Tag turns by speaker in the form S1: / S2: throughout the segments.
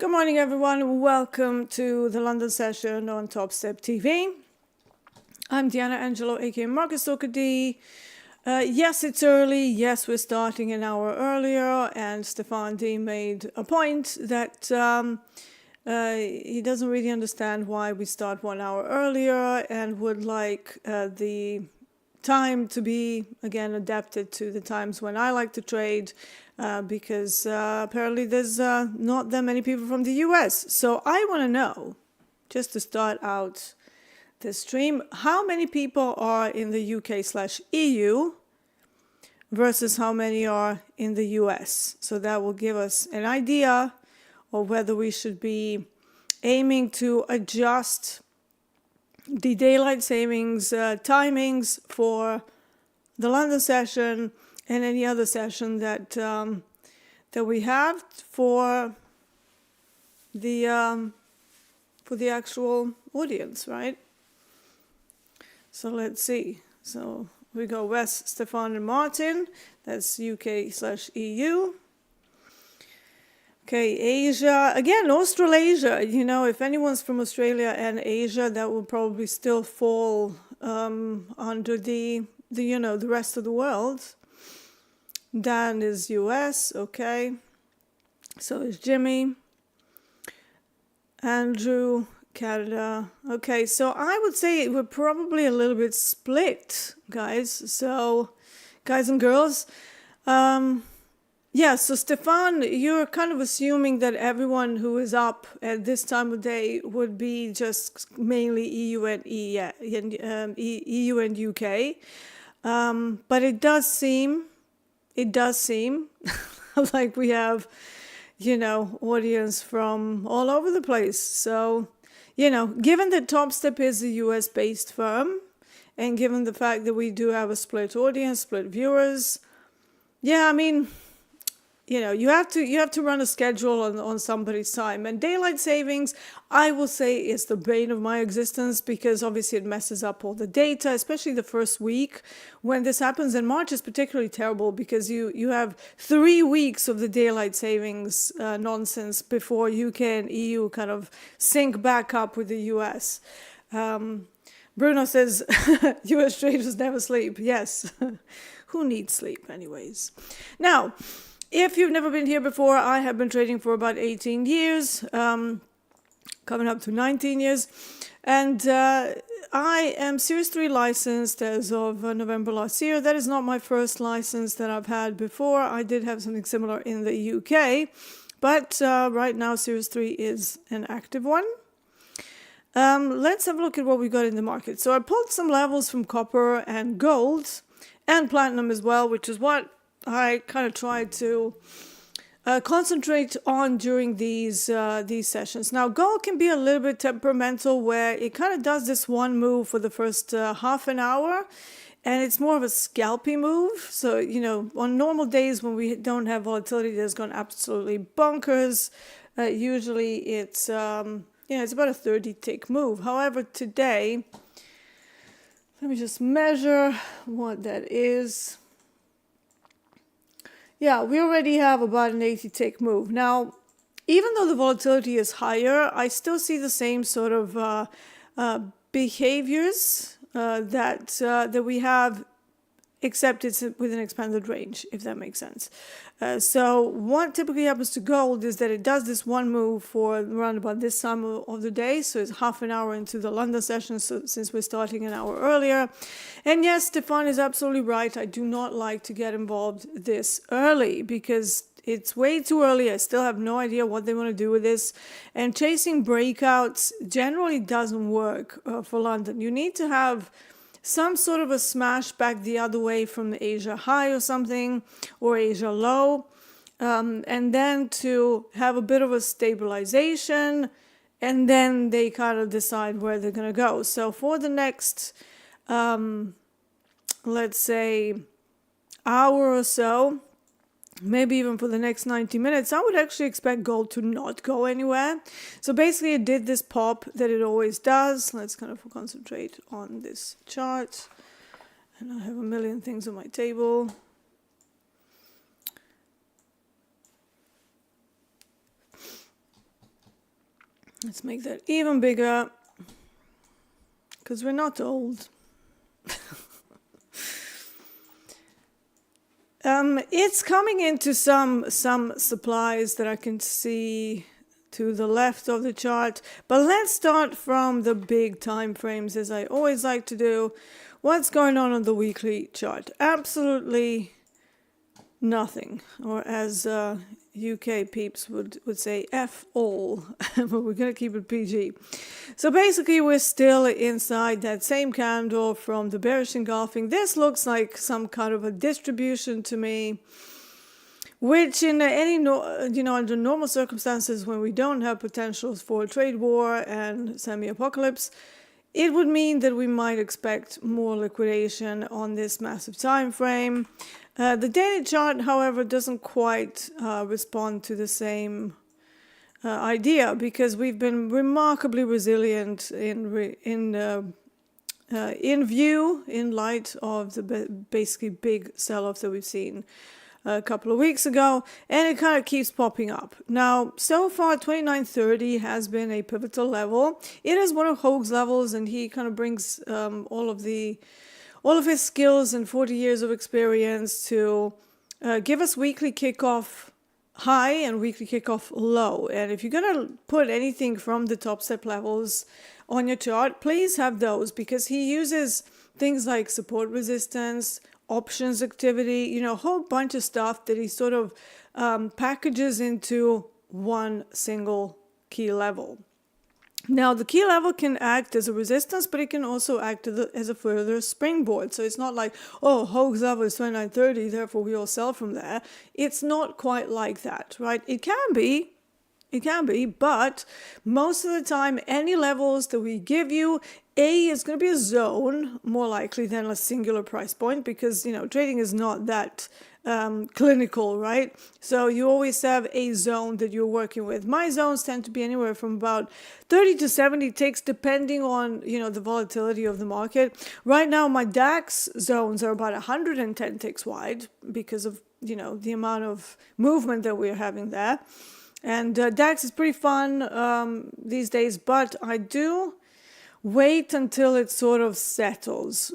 S1: Good morning, everyone. Welcome to the London session on TopstepTV. I'm Deeyana Angelo, aka Marcus Dee. Yes, it's early. Yes, we're starting an hour earlier. And Stefan D made a point that he doesn't really understand why we start 1 hour earlier and would like the time to be, again, adapted to the times when I like to trade. Because apparently there's not that many people from the US. So I want to know, just to start out the stream, how many people are in the UK/EU versus how many are in the US. So that will give us an idea of whether we should be aiming to adjust the daylight savings timings for the London session and any other session that that we have for the actual audience, right? So let's see. So we go Wes, Stefan, and Martin. That's UK/EU. Okay, Asia. Again, Australasia. You know, if anyone's from Australia and Asia, that will probably still fall under the rest of the world. Dan is US, okay. So is Jimmy. Andrew, Canada. Okay, so I would say we're probably a little bit split, guys. So, guys and girls. Yeah, so Stefan, you're kind of assuming that everyone who is up at this time of day would be just mainly EU and UK. But it does seem like we have, audience from all over the place. So, given that Topstep is a US-based firm, and given the fact that we do have a split audience, split viewers, yeah, I mean, you have to run a schedule on somebody's time. And daylight savings, I will say, is the bane of my existence because obviously it messes up all the data, especially the first week when this happens. And March is particularly terrible because you have 3 weeks of the daylight savings nonsense before UK and EU kind of sync back up with the US. Bruno says, US traders never sleep. Yes. Who needs sleep anyways? Now, if you've never been here before, I have been trading for about 18 years, coming up to 19 years. And I am Series 3 licensed as of November last year. That is not my first license that I've had before. I did have something similar in the UK. But right now, Series 3 is an active one. Let's have a look at what we got in the market. So I pulled some levels from copper and gold and platinum as well, which is what I kind of tried to concentrate on during these sessions. Now, gold can be a little bit temperamental where it kind of does this one move for the first half an hour, and it's more of a scalpy move. So, on normal days when we don't have volatility that's gone absolutely bonkers, usually it's, it's about a 30-tick move. However, today, let me just measure what that is. Yeah, we already have about an 80-tick move. Now, even though the volatility is higher, I still see the same sort of behaviors that we have, except it's with an expanded range, if that makes sense. So what typically happens to gold is that it does this one move for around about this time of the day. So it's half an hour into the London session, so since we're starting an hour earlier. And yes, Stefan is absolutely right. I do not like to get involved this early because it's way too early. I still have no idea what they want to do with this. And chasing breakouts generally doesn't work for London. You need to have some sort of a smash back the other way from the Asia high or something, or Asia low, and then to have a bit of a stabilization, and then they kind of decide where they're going to go. So for the next, let's say, hour or so, maybe even for the next 90 minutes, I would actually expect gold to not go anywhere. So basically it did this pop that it always does. Let's kind of concentrate on this chart. And I have a million things on my table. Let's make that even bigger, because we're not old. It's coming into some supplies that I can see to the left of the chart, but let's start from the big time frames, as I always like to do. What's going on the weekly chart? Absolutely nothing, or as UK peeps would say, F all, but we're going to keep it PG. So basically we're still inside that same candle from the bearish engulfing. This looks like some kind of a distribution to me, which in under normal circumstances, when we don't have potentials for a trade war and semi-apocalypse, it would mean that we might expect more liquidation on this massive time frame. The daily chart, however, doesn't quite respond to the same idea, because we've been remarkably resilient in light of the basically big sell-off that we've seen a couple of weeks ago, and it kind of keeps popping up. Now, so far, 2930 has been a pivotal level. It is one of Hoag's levels, and he kind of brings all of his skills and 40 years of experience to give us weekly kickoff high and weekly kickoff low. And if you're going to put anything from the Topstep levels on your chart, please have those, because he uses things like support resistance, options activity, a whole bunch of stuff that he sort of packages into one single key level. Now, the key level can act as a resistance, but it can also act as a further springboard. So it's not like, oh, Hoag's level is 2930, therefore we all sell from there. It's not quite like that, right? It can be, but most of the time, any levels that we give you, A, is going to be a zone more likely than a singular price point, because, trading is not that clinical, right? So you always have a zone that you're working with. My zones tend to be anywhere from about 30 to 70 ticks, depending on, the volatility of the market. Right now, my DAX zones are about 110 ticks wide because of, the amount of movement that we're having there. And DAX is pretty fun these days, but I do wait until it sort of settles.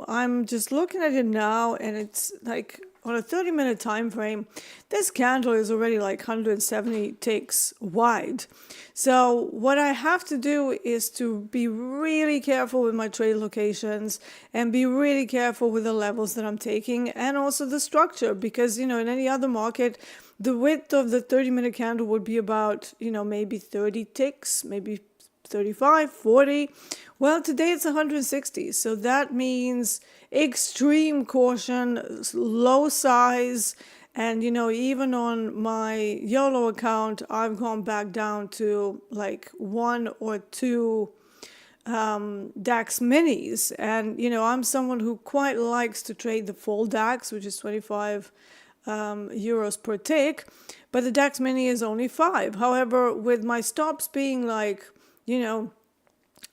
S1: I'm just looking at it now, and it's like on a 30-minute time frame, this candle is already like 170 ticks wide. So what I have to do is to be really careful with my trade locations and be really careful with the levels that I'm taking, and also the structure, because, in any other market, the width of the 30-minute candle would be about, maybe 30 ticks, maybe 35, 40. Well, today it's 160. So that means extreme caution, low size. And, even on my YOLO account, I've gone back down to like 1 or 2 DAX minis. And, I'm someone who quite likes to trade the full DAX, which is 25 euros per tick, but the DAX mini is only 5. However, with my stops being like,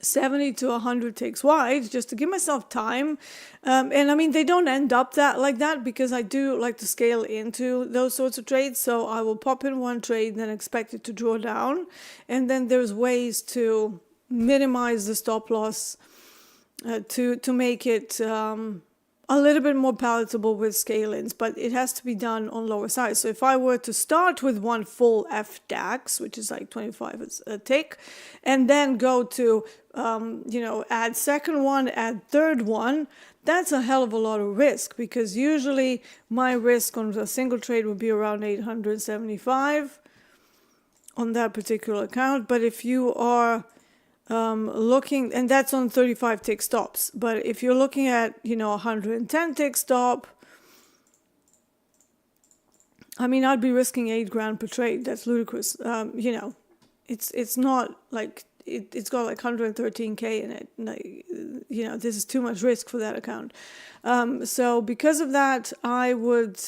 S1: 70 to 100 ticks wide, just to give myself time. And I mean, they don't end up like that, because I do like to scale into those sorts of trades. So I will pop in one trade, then expect it to draw down. And then there's ways to minimize the stop loss to make it a little bit more palatable with scale-ins, but it has to be done on lower size. So if I were to start with one full FDAX, which is like 25 a tick, and then go to, add second one, add third one, that's a hell of a lot of risk, because usually my risk on a single trade would be around 875 on that particular account. But if you are looking, and that's on 35 tick stops, but if you're looking at 110 tick stop, I mean, I'd be risking $8,000 per trade. That's ludicrous. It's not like it's got like 113k in it. This is too much risk for that account. So because of that, I would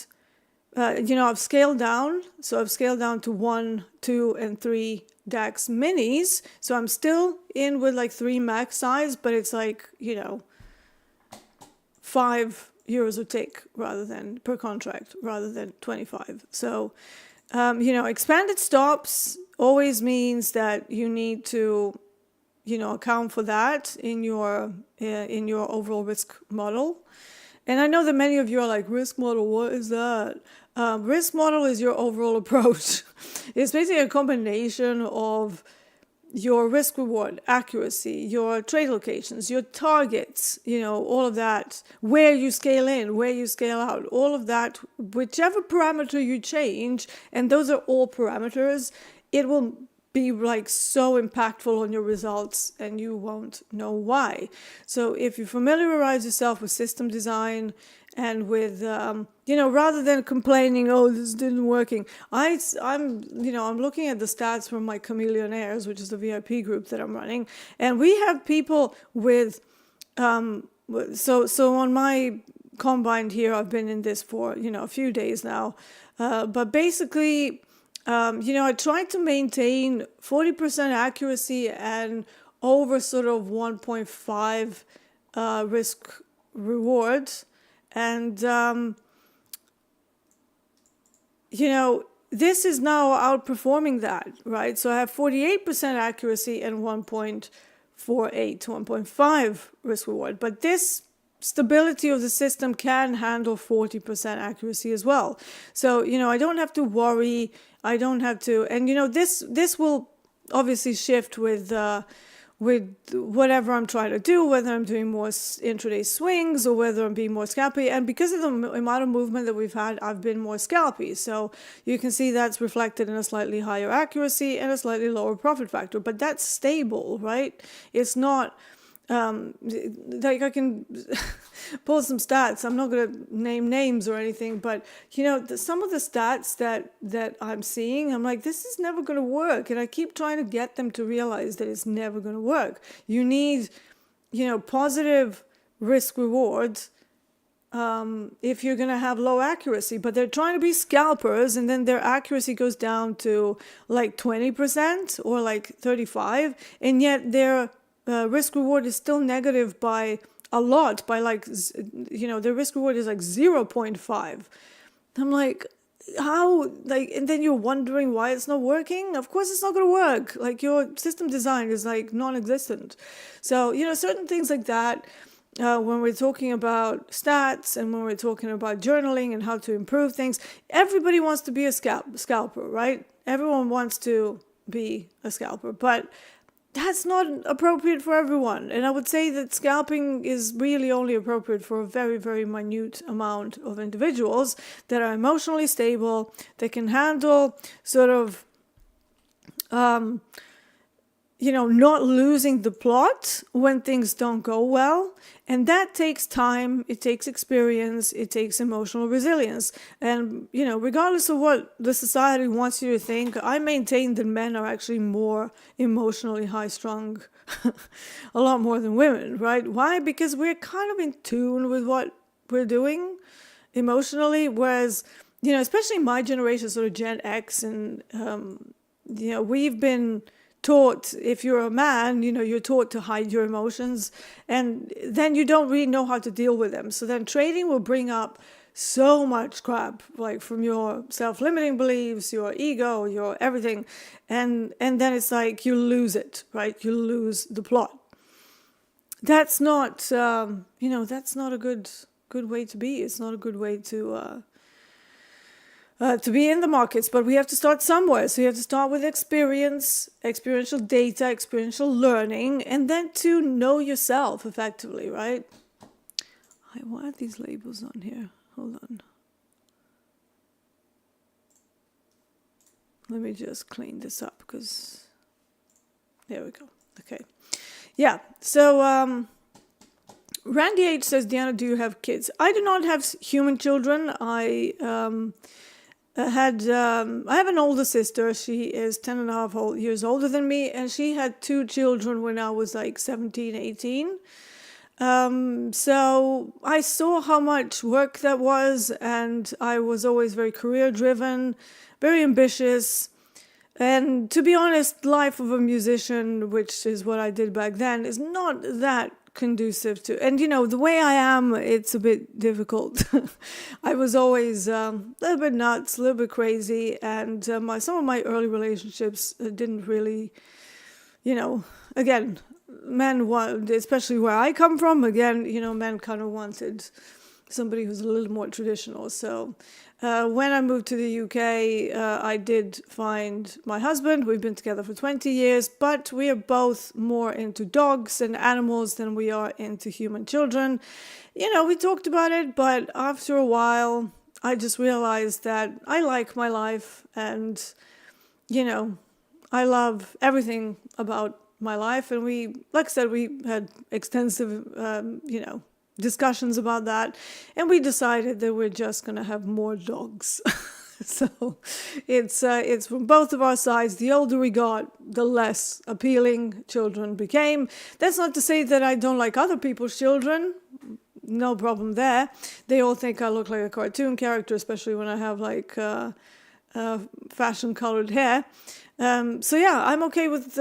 S1: I've scaled down. So I've scaled down to 1, 2, and 3 DAX minis. So I'm still in with like 3 max size, but it's like, 5 euros a tick per contract rather than 25. So, expanded stops always means that you need to, account for that in your overall risk model. And I know that many of you are like, risk model, what is that? Risk model is your overall approach. It's basically a combination of your risk reward accuracy, your trade locations, your targets, all of that, where you scale in, where you scale out, all of that, whichever parameter you change, and those are all parameters, it will be like so impactful on your results and you won't know why. So if you familiarize yourself with system design and with, rather than complaining, oh, this didn't working, I'm looking at the stats from my Chameleonaires, which is the VIP group that I'm running, and we have people with, so on my combine here, I've been in this for, a few days now, but basically, I tried to maintain 40% accuracy and over sort of 1.5 risk reward. And, this is now outperforming that, right? So I have 48% accuracy and 1.48 to 1.5 risk reward. But this stability of the system can handle 40% accuracy as well. So, I don't have to worry. I don't have to, and this will obviously shift with whatever I'm trying to do, whether I'm doing more intraday swings or whether I'm being more scalpy. And because of the amount of movement that we've had, I've been more scalpy. So you can see that's reflected in a slightly higher accuracy and a slightly lower profit factor, but that's stable, right? It's not, like I can pull some stats. I'm not going to name names or anything, but some of the stats that I'm seeing, I'm like, this is never going to work. And I keep trying to get them to realize that it's never going to work. You need, positive risk rewards, if you're going to have low accuracy, but they're trying to be scalpers and then their accuracy goes down to like 20% or like 35%. And yet their risk reward is still negative by a lot, by like, the risk reward is like 0.5. I'm like, how, like, and then you're wondering why it's not working. Of course it's not going to work. Like your system design is like non-existent. So, certain things like that, when we're talking about stats and when we're talking about journaling and how to improve things, everybody wants to be a scalper, right? Everyone wants to be a scalper, but that's not appropriate for everyone. And I would say that scalping is really only appropriate for a very, very minute amount of individuals that are emotionally stable, that can handle sort of, not losing the plot when things don't go well. And that takes time, it takes experience, it takes emotional resilience. And, regardless of what the society wants you to think, I maintain that men are actually more emotionally high-strung, a lot more than women, right? Why? Because we're kind of in tune with what we're doing emotionally, whereas, especially my generation, sort of Gen X, and, we've been taught, if you're a man, you're taught to hide your emotions, and then you don't really know how to deal with them. So then trading will bring up so much crap, like from your self-limiting beliefs, your ego, your everything, and then it's like you lose it, right? You lose the plot. That's not, that's not a good way to be. It's not a good way to be in the markets, but we have to start somewhere. So you have to start with experience, experiential data, experiential learning, and then to know yourself effectively, right? Why are these labels on here? Hold on. Let me just clean this up because there we go. Okay. Yeah. So, Randy H says, Deeyana, do you have kids? I do not have human children. I have an older sister. She is 10 and a half years older than me, and she had 2 children when I was like 17, 18. So I saw how much work that was, and I was always very career driven, very ambitious. And to be honest, life of a musician, which is what I did back then, is not that conducive to. And the way I am, it's a bit difficult. I was always a little bit nuts, a little bit crazy, and some of my early relationships didn't really, again, men want, especially where I come from, again, men kind of wanted somebody who's a little more traditional. So when I moved to the UK, I did find my husband. We've been together for 20 years, but we are both more into dogs and animals than we are into human children. We talked about it, but after a while, I just realized that I like my life and, I love everything about my life. And we, like I said, we had extensive, discussions about that, and we decided that we're just going to have more dogs. So it's from both of our sides. The older we got, the less appealing children became. That's not to say that I don't like other people's children. No problem there. They all think I look like a cartoon character, especially when I have like fashion colored hair. So yeah, I'm okay with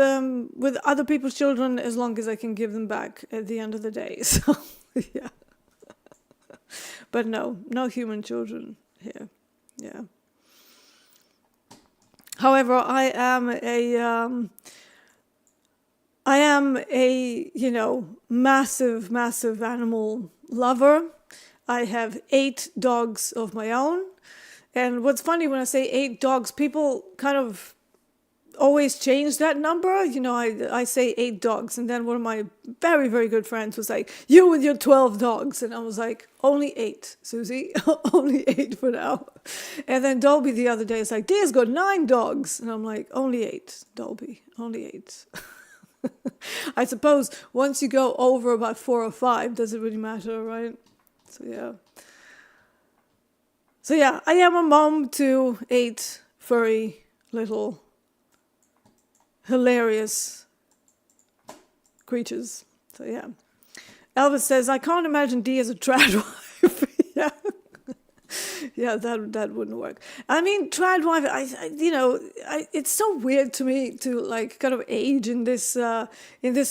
S1: other people's children as long as I can give them back at the end of the day. So yeah, but no human children here. Yeah. However, I am a massive animal lover. I have 8 dogs of my own, and what's funny when I say 8 dogs, people kind of always change that number. I say 8 dogs, and then one of my very, very good friends was like, "You with your 12 dogs," and I was like, "Only 8, Susie, only 8 for now." And then Dolby the other day is like, "Dee's got 9 dogs," and I'm like, "Only 8, Dolby, only 8." I suppose once you go over about 4 or 5, does it really matter, right? So yeah, I am a mom to 8 furry little hilarious creatures. So yeah. Elvis says, "I can't imagine Dee as a trad wife." Yeah. Yeah, that wouldn't work. I mean, trad wife, it's so weird to me to like kind of age in this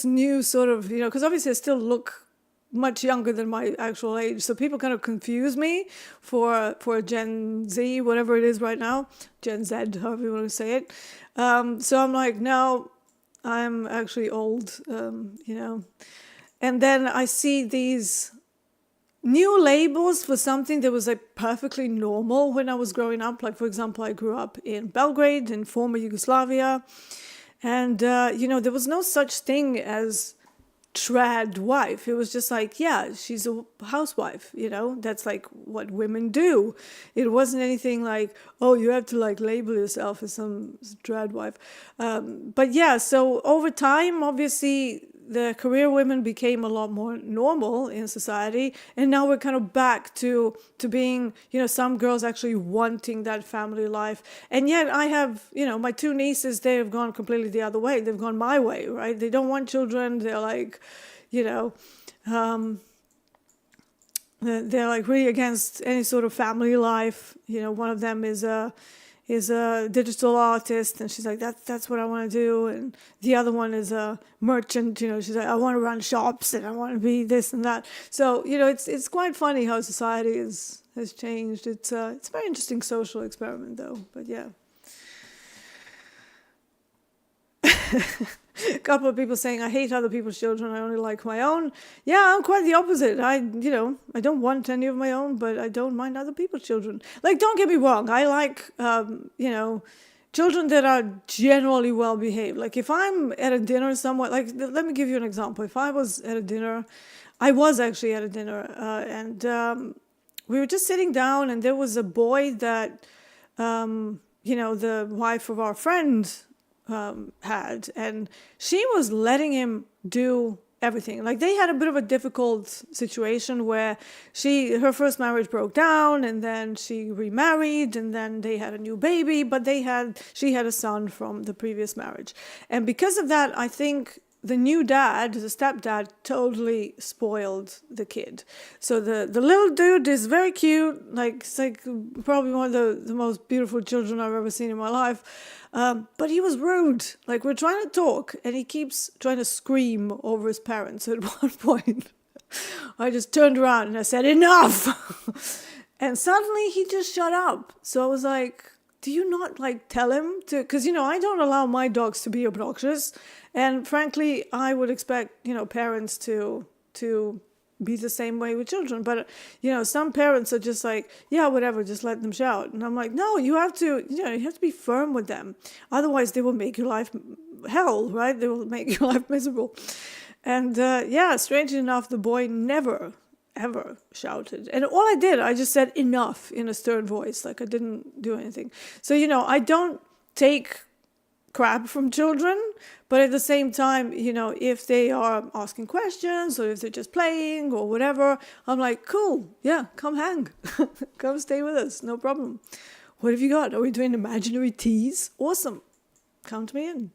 S1: new sort of, because obviously I still look much younger than my actual age. So people kind of confuse me for Gen Z, whatever it is right now, Gen Z, however you want to say it. So I'm like, no, I'm actually old, And then I see these new labels for something that was like perfectly normal when I was growing up. Like, for example, I grew up in Belgrade in former Yugoslavia. And, there was no such thing as trad wife. It was just like, yeah, she's a housewife, that's like what women do. It wasn't anything like, oh, you have to like label yourself as some trad wife. But yeah, so over time, obviously the career women became a lot more normal in society, and now we're kind of back to being, some girls actually wanting that family life. And yet I have, my 2 nieces, they have gone completely the other way. They've gone my way, right? They don't want children. They're like, they're like really against any sort of family life. One of them is a digital artist, and she's like, that's what I want to do. And the other one is a merchant. She's like, I want to run shops and I want to be this and that. So it's quite funny how society has changed. It's a very interesting social experiment, though. But yeah. A couple of people saying, I hate other people's children, I only like my own. Yeah, I'm quite the opposite. I don't want any of my own, but I don't mind other people's children. Like, don't get me wrong, I like, children that are generally well behaved. Like, if I'm at a dinner somewhere, like, let me give you an example. If I was at a dinner, I was actually at a dinner, and we were just sitting down, and there was a boy that, the wife of our friend had, and she was letting him do everything. Like, they had a bit of a difficult situation where her first marriage broke down, and then she remarried, and then they had a new baby, but she had a son from the previous marriage. And because of that, I think the new dad, the stepdad, totally spoiled the kid. So the little dude is very cute, like it's like probably one of the most beautiful children I've ever seen in my life. But he was rude. Like we're trying to talk, and he keeps trying to scream over his parents. So at one point, I just turned around and I said, "Enough!" And suddenly he just shut up. So I was like, do you not like tell him to, because, I don't allow my dogs to be obnoxious. And frankly, I would expect, parents to be the same way with children. But, some parents are just like, yeah, whatever, just let them shout. And I'm like, no, you have to be firm with them. Otherwise they will make your life hell, right? They will make your life miserable. And strangely enough, the boy never ever shouted. And all I just said enough in a stern voice. Like I didn't do anything. So, I don't take crap from children, but at the same time, if they are asking questions or if they're just playing or whatever, I'm like, cool, yeah, come hang. Come stay with us, no problem. What have you got? Are we doing imaginary teas? Awesome. Count me in.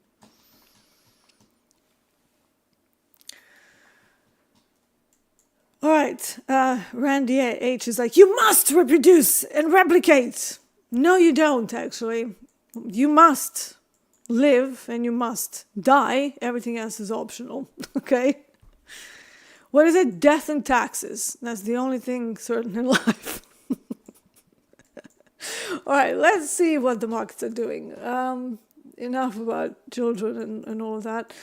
S1: All right, Randy H is like, you must reproduce and replicate. No, you don't, actually. You must live and you must die. Everything else is optional, okay? What is it? Death and taxes. That's the only thing certain in life. All right, let's see what the markets are doing. Enough about children and all of that.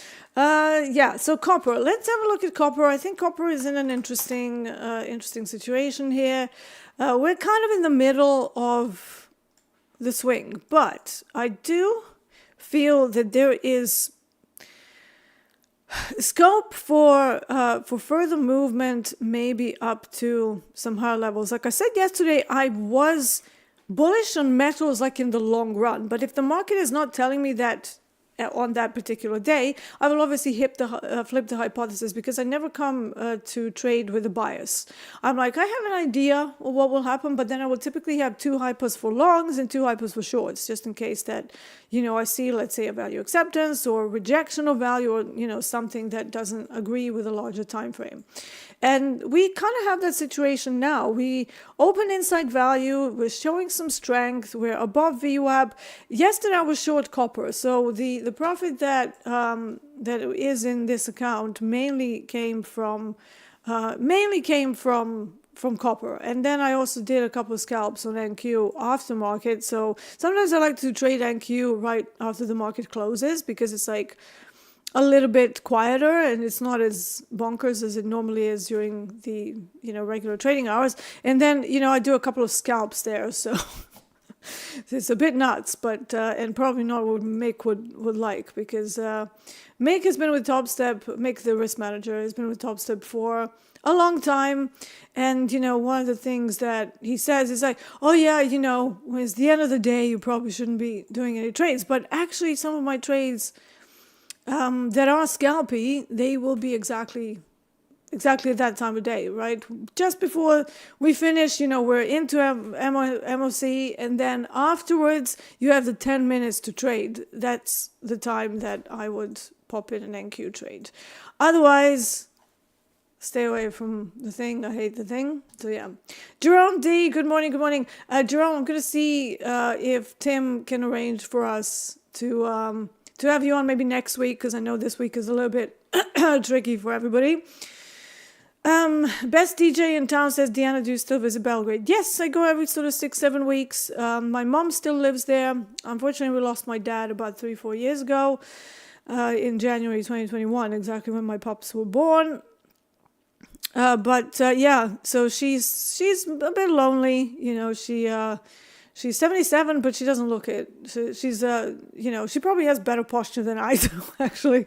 S1: So copper. Let's have a look at copper. I think copper is in an interesting situation here. We're kind of in the middle of the swing, but I do feel that there is scope for further movement, maybe up to some higher levels. Like I said yesterday, I was bullish on metals like in the long run, but if the market is not telling me that on that particular day, I will obviously flip the hypothesis, because I never come to trade with a bias. I'm like, I have an idea of what will happen, but then I will typically have 2 hypers for longs and 2 hypers for shorts, just in case that, I see, let's say, a value acceptance or rejection of value, or, something that doesn't agree with a larger time frame. And we kind of have that situation now. We open inside value. We're showing some strength. We're above VWAP. Yesterday I was short copper. So the profit that is in this account mainly came from copper. And then I also did a couple of scalps on NQ after market. So sometimes I like to trade NQ right after the market closes, because it's like a little bit quieter and it's not as bonkers as it normally is during the regular trading hours. And then I do a couple of scalps there, so it's a bit nuts, but and probably not what Mick would like, because Mick has been with Topstep. Mick, the risk manager, has been with Topstep for a long time. And one of the things that he says is like, oh yeah, when it's the end of the day, you probably shouldn't be doing any trades. But actually some of my trades that are scalpy, they will be exactly at that time of day, right? Just before we finish, we're into MOC, and then afterwards you have the 10 minutes to trade. That's the time that I would pop in an NQ trade. Otherwise, stay away from the thing. I hate the thing. So yeah. Jerome D, good morning. Jerome, I'm going to see if Tim can arrange for us to have you on maybe next week, because I know this week is a little bit tricky for everybody. Best DJ in town says, Deeyana, do you still visit Belgrade? Yes, I go every sort of 6-7 weeks. My mom still lives there. Unfortunately, we lost my dad about 3-4 years ago, in January 2021, exactly when my pups were born. So she's a bit lonely. She's 77, but she doesn't look it. She's she probably has better posture than I do, actually.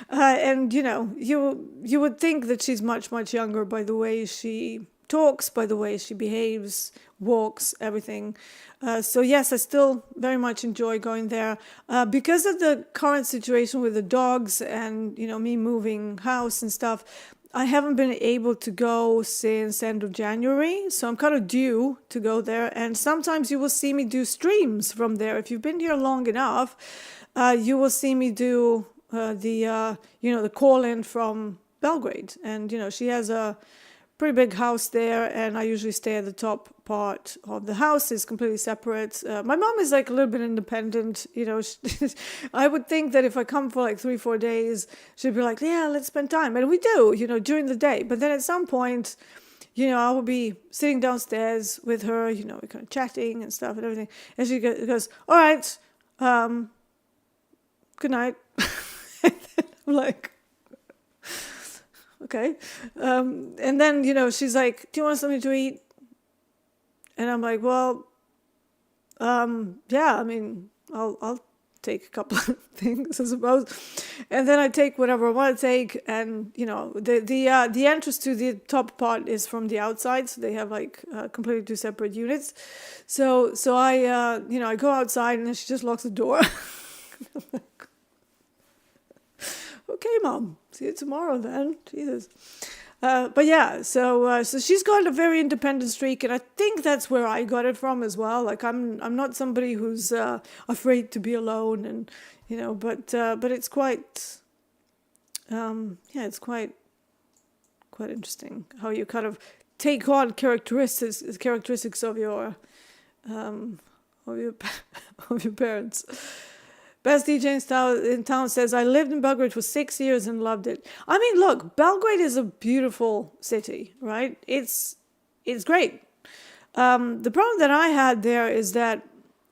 S1: And you would think that she's much, much younger by the way she talks, by the way she behaves, walks, everything. So yes, I still very much enjoy going there. Because of the current situation with the dogs and, me moving house and stuff, I haven't been able to go since end of January, so I'm kind of due to go there. And sometimes you will see me do streams from there. If you've been here long enough, you will see me do the call in from Belgrade, and she has a pretty big house there, and I usually stay at the top part of the house. It's completely separate. My mom is like a little bit independent, I would think that if I come for like 3-4 days, she'd be like, yeah, let's spend time, and we do, during the day. But then at some point, I would be sitting downstairs with her, we're kind of chatting and stuff and everything, and she goes, all right, good night. I'm like, okay. And then, she's like, do you want something to eat? And I'm like, well, yeah, I mean, I'll take a couple of things, I suppose. And then I take whatever I want to take. And, the entrance to the top part is from the outside. So they have like completely two separate units. So I, I go outside and then she just locks the door. I'm like, okay, Mom, see you tomorrow then. Jesus. But yeah, so she's got a very independent streak, and I think that's where I got it from as well. Like I'm not somebody who's afraid to be alone, and but it's quite it's quite interesting how you kind of take on characteristics of your of your parents. Best DJ in town says, I lived in Belgrade for 6 years and loved it. I mean, look, Belgrade is a beautiful city, right? It's great. The problem that I had there is that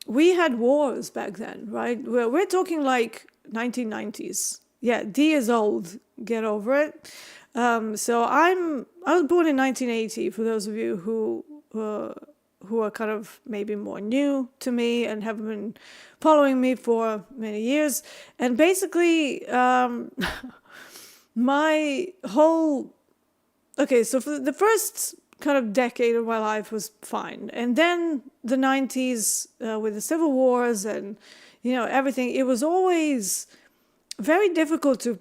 S1: we had wars back then, right? We're talking like 1990s. Yeah, Dee is old. Get over it. So I was born in 1980, for those of you who are kind of maybe more new to me and have been following me for many years. And basically, so for the first kind of decade of my life was fine. And then the 90s with the civil wars and, everything, it was always very difficult to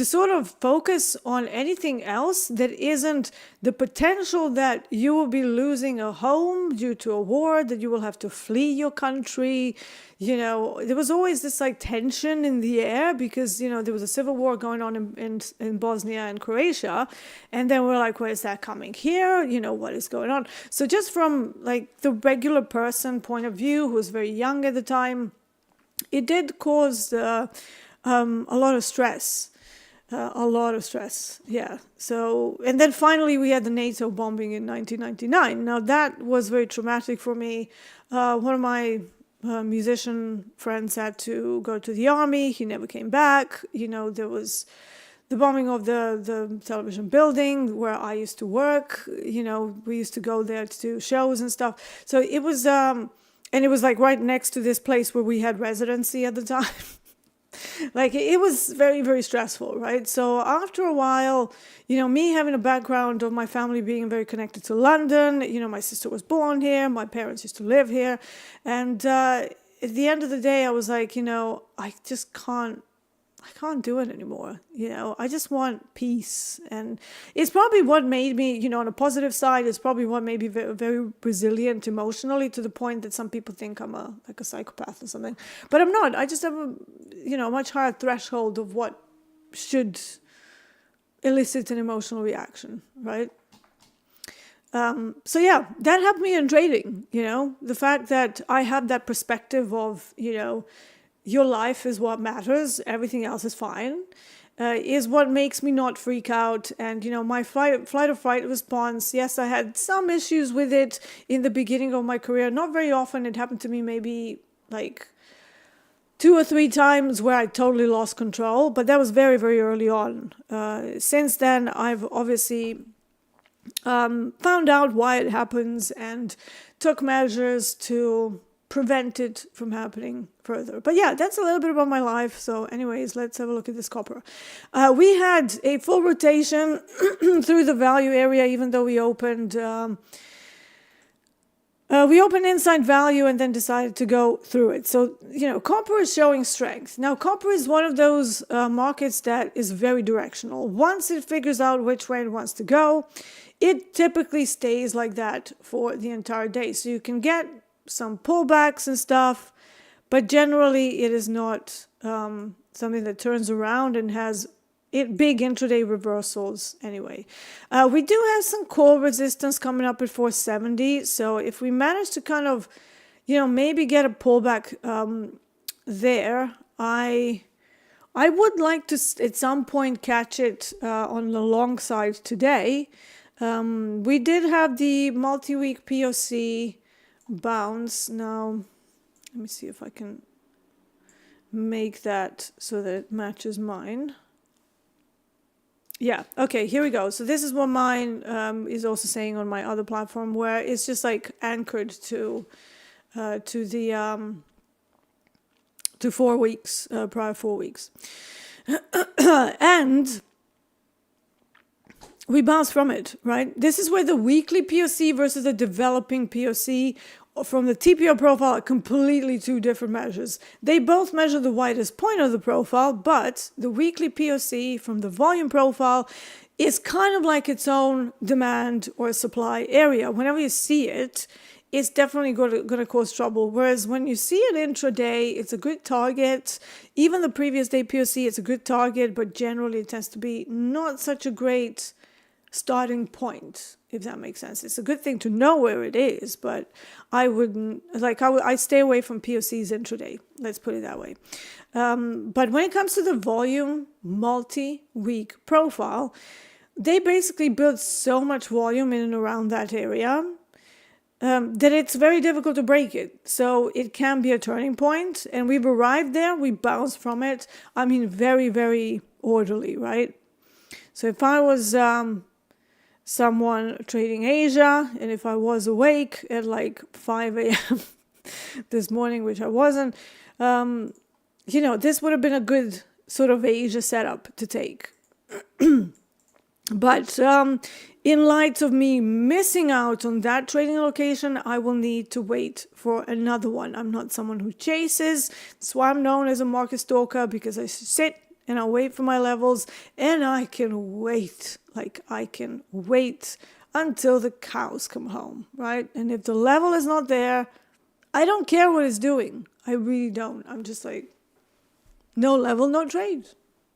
S1: sort of focus on anything else that isn't the potential that you will be losing a home due to a war, that you will have to flee your country. There was always this like tension in the air because, there was a civil war going on in Bosnia and Croatia. And then we're like, where is that coming here? What is going on? So just from like the regular person point of view, who was very young at the time, it did cause a lot of stress. Yeah. So, and then finally we had the NATO bombing in 1999. Now that was very traumatic for me. One of my musician friends had to go to the army. He never came back. There was the bombing of the television building where I used to work. We used to go there to do shows and stuff. So it was, and it was like right next to this place where we had residency at the time. Like it was very, very stressful, right? So after a while, me having a background of my family being very connected to London, my sister was born here, my parents used to live here. And at the end of the day, I was like, I just can't do it anymore. I just want peace. And it's probably what made me, on a positive side, it's probably what made me very, very resilient emotionally, to the point that some people think I'm a psychopath or something. But I'm not. I just have a much higher threshold of what should elicit an emotional reaction, right? So yeah, that helped me in trading, the fact that I have that perspective of, your life is what matters, everything else is fine, is what makes me not freak out. And, my flight or fight response, yes, I had some issues with it in the beginning of my career. Not very often. It happened to me maybe like 2 or 3 times where I totally lost control, but that was very, very early on. Since then, I've obviously found out why it happens and took measures to prevent it from happening further. But yeah, that's a little bit about my life. So anyways, let's have a look at this copper. We had a full rotation through the value area, even though we opened inside value and then decided to go through it. So, copper is showing strength. Now, copper is one of those markets that is very directional. Once it figures out which way it wants to go, it typically stays like that for the entire day. So you can get some pullbacks and stuff, But generally, it is not something that turns around and has big intraday reversals anyway. We do have some call resistance coming up at 470. So if we manage to kind of, maybe get a pullback there, I would like to at some point catch it on the long side today. We did have the multi-week POC bounce. Now, let me see if I can make that so that it matches mine. Yeah, okay, here we go. So this is what mine is also saying on my other platform, where it's just like anchored to the to 4 weeks, prior 4 weeks. And we bounce from it, right? This is where the weekly POC versus the developing POC from the TPO profile are completely two different measures. They both measure the widest point of the profile, but the weekly POC from the volume profile is kind of like its own demand or supply area. Whenever you see it, it's definitely going to cause trouble. Whereas when you see it intraday, it's a good target. Even the previous day POC, it's a good target, but generally it tends to be not such a great starting point, if that makes sense. It's a good thing to know where it is, but I wouldn't, I stay away from POCs intraday. Let's put it that way. But when it comes to the volume multi-week profile, they basically build so much volume in and around that area that it's very difficult to break it. So it can be a turning point, and we've arrived there, we bounce from it. I mean, very, very orderly, right? So if I was someone trading Asia, and if I was awake at like 5 a.m. this morning, which I wasn't, this would have been a good sort of Asia setup to take. But in light of me missing out on that trading location, I will need to wait for another one. I'm not someone who chases. That's why I'm known as a market stalker, because I sit and I wait for my levels, and I can wait. I can wait until the cows come home, right? And if the level is not there, I don't care what it's doing. I really don't. I'm just like, no level, no trade.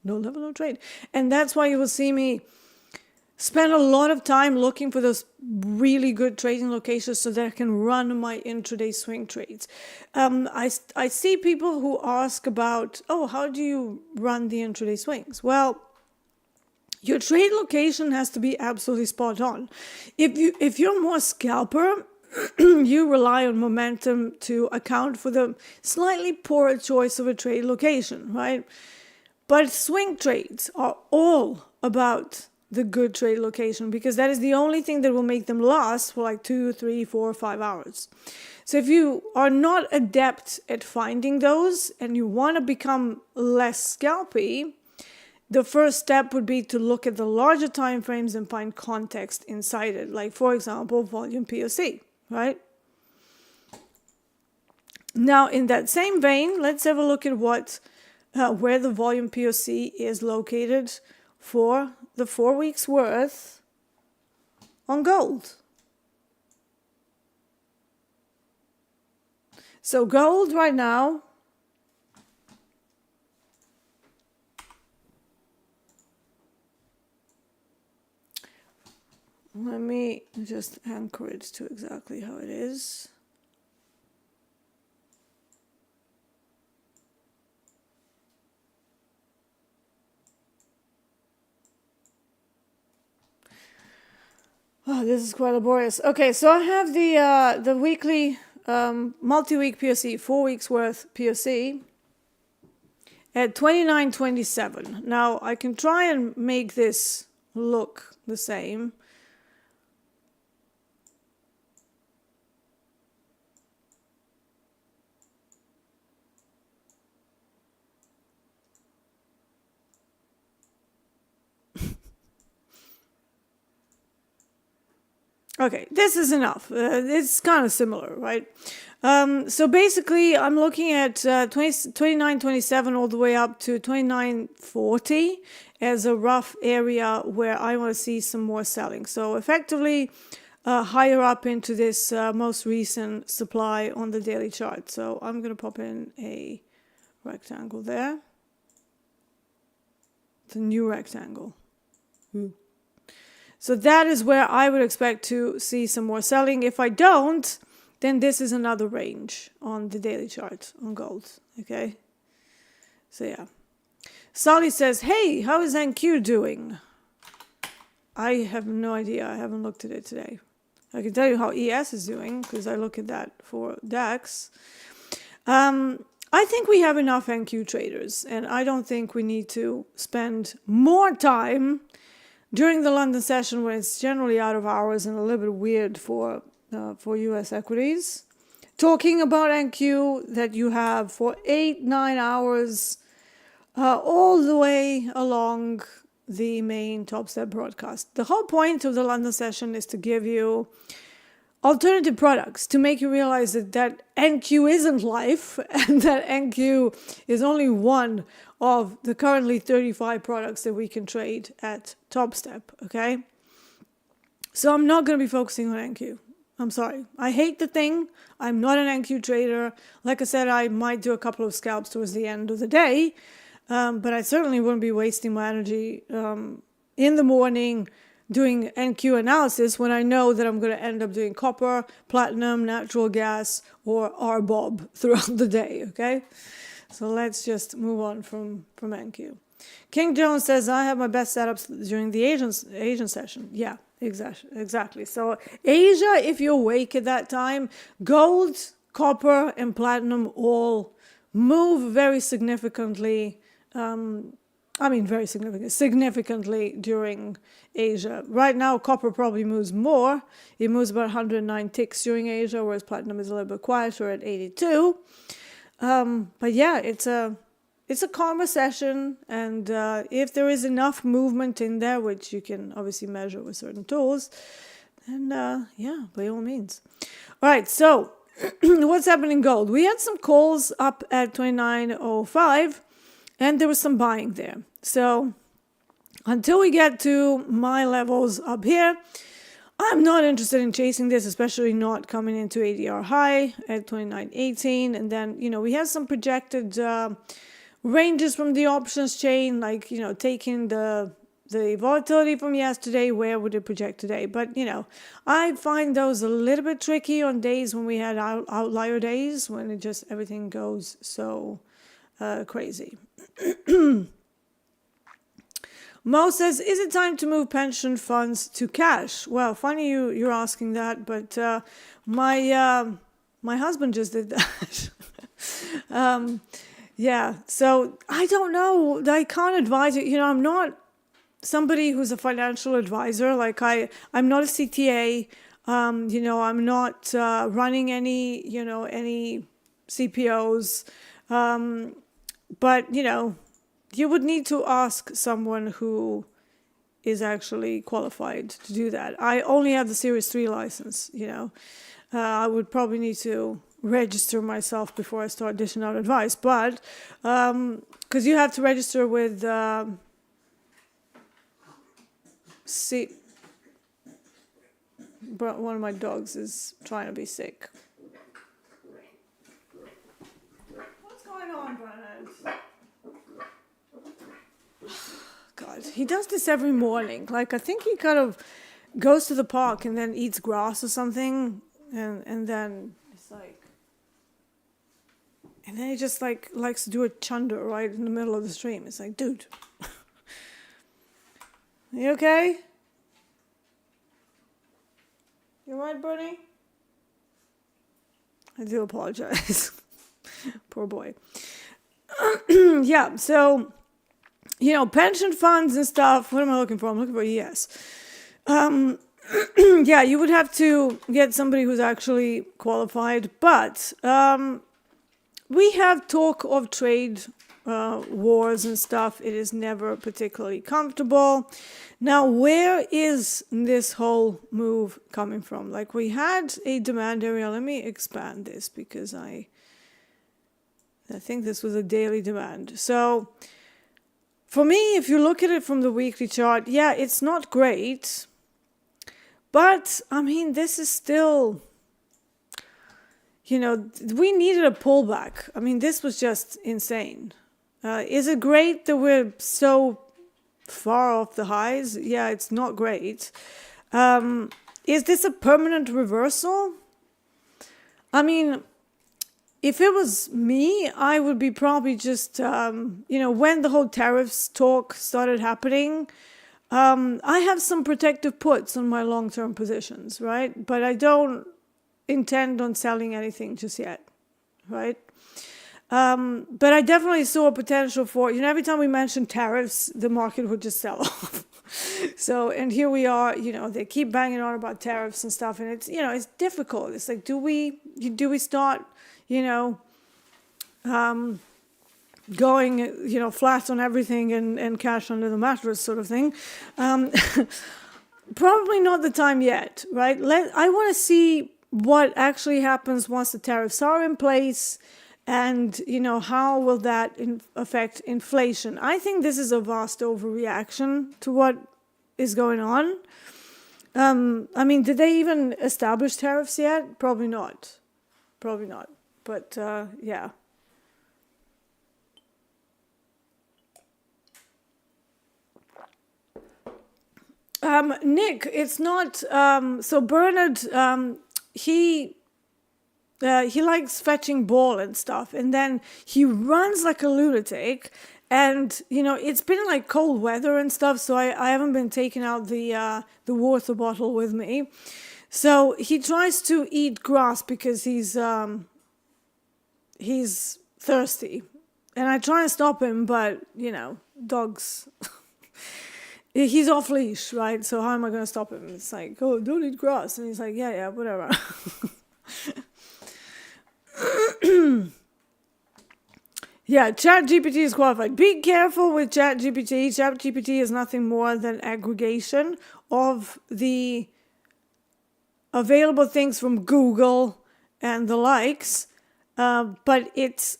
S1: No level, no trade. And that's why you will see me spend a lot of time looking for those really good trading locations so that I can run my intraday swing trades. I see people who ask about, how do you run the intraday swings? Well, your trade location has to be absolutely spot on. If you're more scalper, you rely on momentum to account for the slightly poorer choice of a trade location, right? But swing trades are all about the good trade location, because that is the only thing that will make them last for like 2, 3, 4, 5 hours. So if you are not adept at finding those and you want to become less scalpy, the first step would be to look at the larger time frames and find context inside it. Like, for example, volume POC, right? Now, in that same vein, let's have a look at where the volume POC is located for the 4 weeks worth on gold. So gold right now, let me just anchor it to exactly how it is. Oh, this is quite laborious. Okay, so I have the weekly multi-week POC, 4 weeks worth POC at 29.27. Now I can try and make this look the same. Okay, this is enough. It's kind of similar, right? So basically, I'm looking at 29.27 all the way up to 29.40 as a rough area where I want to see some more selling. So effectively, higher up into this most recent supply on the daily chart. So I'm going to pop in a rectangle there. It's a new rectangle. So that is where I would expect to see some more selling. If I don't, then this is another range on the daily chart on gold. Okay. So yeah. Sally says, hey, how is NQ doing? I have no idea. I haven't looked at it today. I can tell you how ES is doing because I look at that for DAX. I think we have enough NQ traders, and I don't think we need to spend more time during the London session when it's generally out of hours and a little bit weird for US equities, talking about NQ that you have for 8-9 hours all the way along the main Topstep broadcast. The whole point of the London session is to give you alternative products, to make you realize that NQ isn't life and that NQ is only one of the currently 35 products that we can trade at Topstep, okay? So I'm not going to be focusing on NQ. I'm sorry. I hate the thing. I'm not an NQ trader. Like I said, I might do a couple of scalps towards the end of the day, but I certainly wouldn't be wasting my energy in the morning doing NQ analysis when I know that I'm going to end up doing copper, platinum, natural gas, or RBOB throughout the day, okay? So let's just move on from NQ. King Jones says, I have my best setups during the Asian session. Yeah, exactly. So Asia, if you're awake at that time, gold, copper, and platinum all move very significantly. Significantly during Asia. Right now, copper probably moves more. It moves about 109 ticks during Asia, whereas platinum is a little bit quieter at 82. But yeah, it's a calmer session, and if there is enough movement in there, which you can obviously measure with certain tools, then yeah, by all means. All right, so what's happening in gold? We had some calls up at 29.05. And there was some buying there. So until we get to my levels up here, I'm not interested in chasing this, especially not coming into ADR high at 29.18. And then, we have some projected ranges from the options chain, like, taking the volatility from yesterday, where would it project today? But, I find those a little bit tricky on days when we had outlier days, when it just everything goes so crazy. Mo says, is it time to move pension funds to cash? Well, funny you're asking that, but my husband just did that. Yeah, so I don't know. I can't advise you. I'm not somebody who's a financial advisor. Like I'm not a CTA. I'm not running any CPOs. But, you would need to ask someone who is actually qualified to do that. I only have the Series 3 license, I would probably need to register myself before I start dishing out advice. But, because you have to register with, one of my dogs is trying to be sick. What's going on, Bernard? God, he does this every morning. Like, I think he kind of goes to the park and then eats grass or something, and then it's like, and then he just likes to do a chunder right in the middle of the stream. It's like, dude, you okay? You right, Bernie? I do apologize. Poor boy. Yeah, so, pension funds and stuff. What am I looking for? I'm looking for ES. Yeah, you would have to get somebody who's actually qualified. But we have talk of trade wars and stuff. It is never particularly comfortable. Now, where is this whole move coming from? Like, we had a demand area. Let me expand this because I think this was a daily demand. So for me, if you look at it from the weekly chart, yeah, it's not great. But I mean, this is still, we needed a pullback. I mean, this was just insane. Is it great that we're so far off the highs? Yeah, it's not great. Is this a permanent reversal? I mean, if it was me, I would be probably just, when the whole tariffs talk started happening, I have some protective puts on my long-term positions, right? But I don't intend on selling anything just yet, right? But I definitely saw a potential for, every time we mention tariffs, the market would just sell off. So, and here we are, they keep banging on about tariffs and stuff, and it's, it's difficult. It's like, do we start, going, flat on everything and cash under the mattress sort of thing? Probably not the time yet, right? I want to see what actually happens once the tariffs are in place. And, how will that affect inflation? I think this is a vast overreaction to what is going on. I mean, did they even establish tariffs yet? Probably not. Probably not. But, yeah. Nick, it's not... so Bernard, he likes fetching ball and stuff, and then he runs like a lunatic. And it's been like cold weather and stuff, so I haven't been taking out the water bottle with me. So he tries to eat grass because he's thirsty, and I try and stop him, but dogs. He's off leash, right? So how am I going to stop him? It's like, oh, don't eat grass, and he's like, yeah, whatever. Yeah, ChatGPT is qualified. Be careful with ChatGPT. ChatGPT is nothing more than aggregation of the available things from Google and the likes, but it's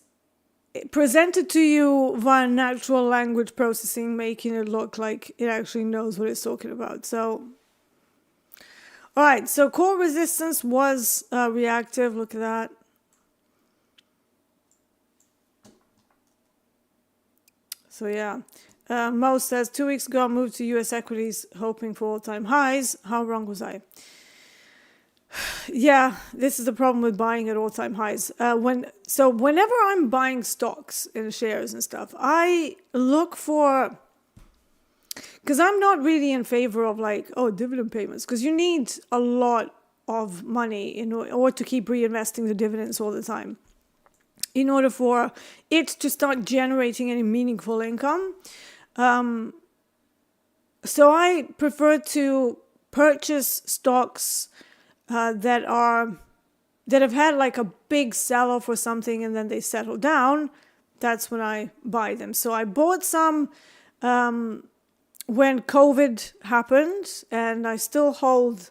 S1: presented to you via natural language processing, making it look like it actually knows what it's talking about. So, all right, so core resistance was reactive. Look at that. So yeah, Mo says 2 weeks ago I moved to U.S. equities hoping for all-time highs. How wrong was I? Yeah, this is the problem with buying at all-time highs. Whenever I'm buying stocks and shares and stuff, I look for, because I'm not really in favor of dividend payments, because you need a lot of money in order to keep reinvesting the dividends all the time, in order for it to start generating any meaningful income. So I prefer to purchase stocks that have had like a big sell-off or something, and then they settle down. That's when I buy them. So I bought some when COVID happened, and I still hold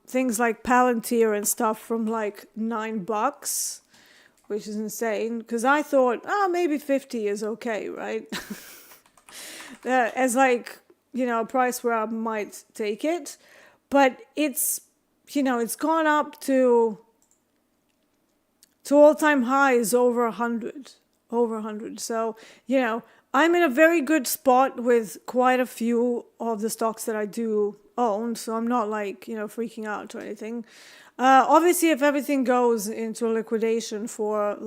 S1: things like Palantir and stuff from like $9, which is insane, because I thought, maybe 50 is okay, right? As like, a price where I might take it. But it's, it's gone up to all-time highs over 100. So, I'm in a very good spot with quite a few of the stocks that I do own. So I'm not like, freaking out or anything. Obviously, if everything goes into liquidation for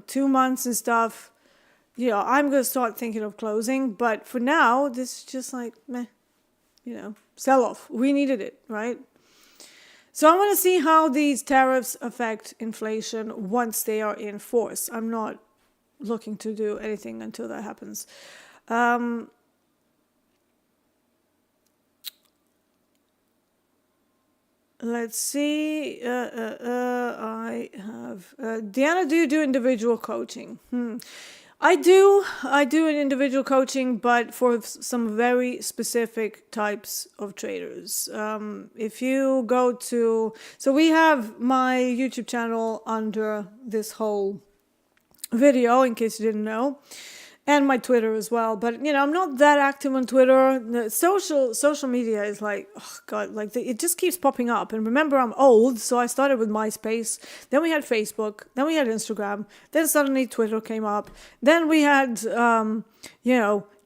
S1: 2 months and stuff, I'm going to start thinking of closing. But for now, this is just like, meh, sell off. We needed it, right? So I want to see how these tariffs affect inflation once they are in force. I'm not looking to do anything until that happens. Let's see. I have Deeyana. Do you do individual coaching? I do an individual coaching, but for some very specific types of traders. If you go to, so we have my YouTube channel under this whole video, in case you didn't know. and my Twitter as well. But I'm not that active on Twitter. The social media is like, oh God, like it just keeps popping up. And remember, I'm old, so I started with MySpace. Then we had Facebook. Then we had Instagram. Then suddenly Twitter came up. Then we had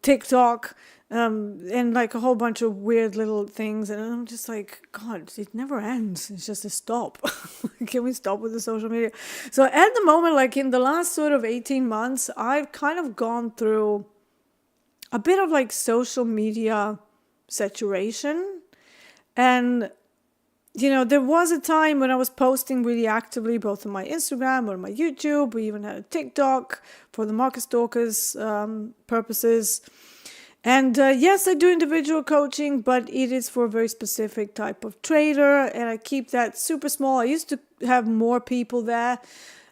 S1: TikTok. And like a whole bunch of weird little things, and I'm just like, God, it never ends. It's just a stop. Can we stop with the social media? So at the moment, like in the last sort of 18 months, I've kind of gone through a bit of like social media saturation. And there was a time when I was posting really actively, both on my Instagram or my YouTube. We even had a TikTok for the market stalkers purposes. And yes, I do individual coaching, but it is for a very specific type of trader, and I keep that super small. I used to have more people there.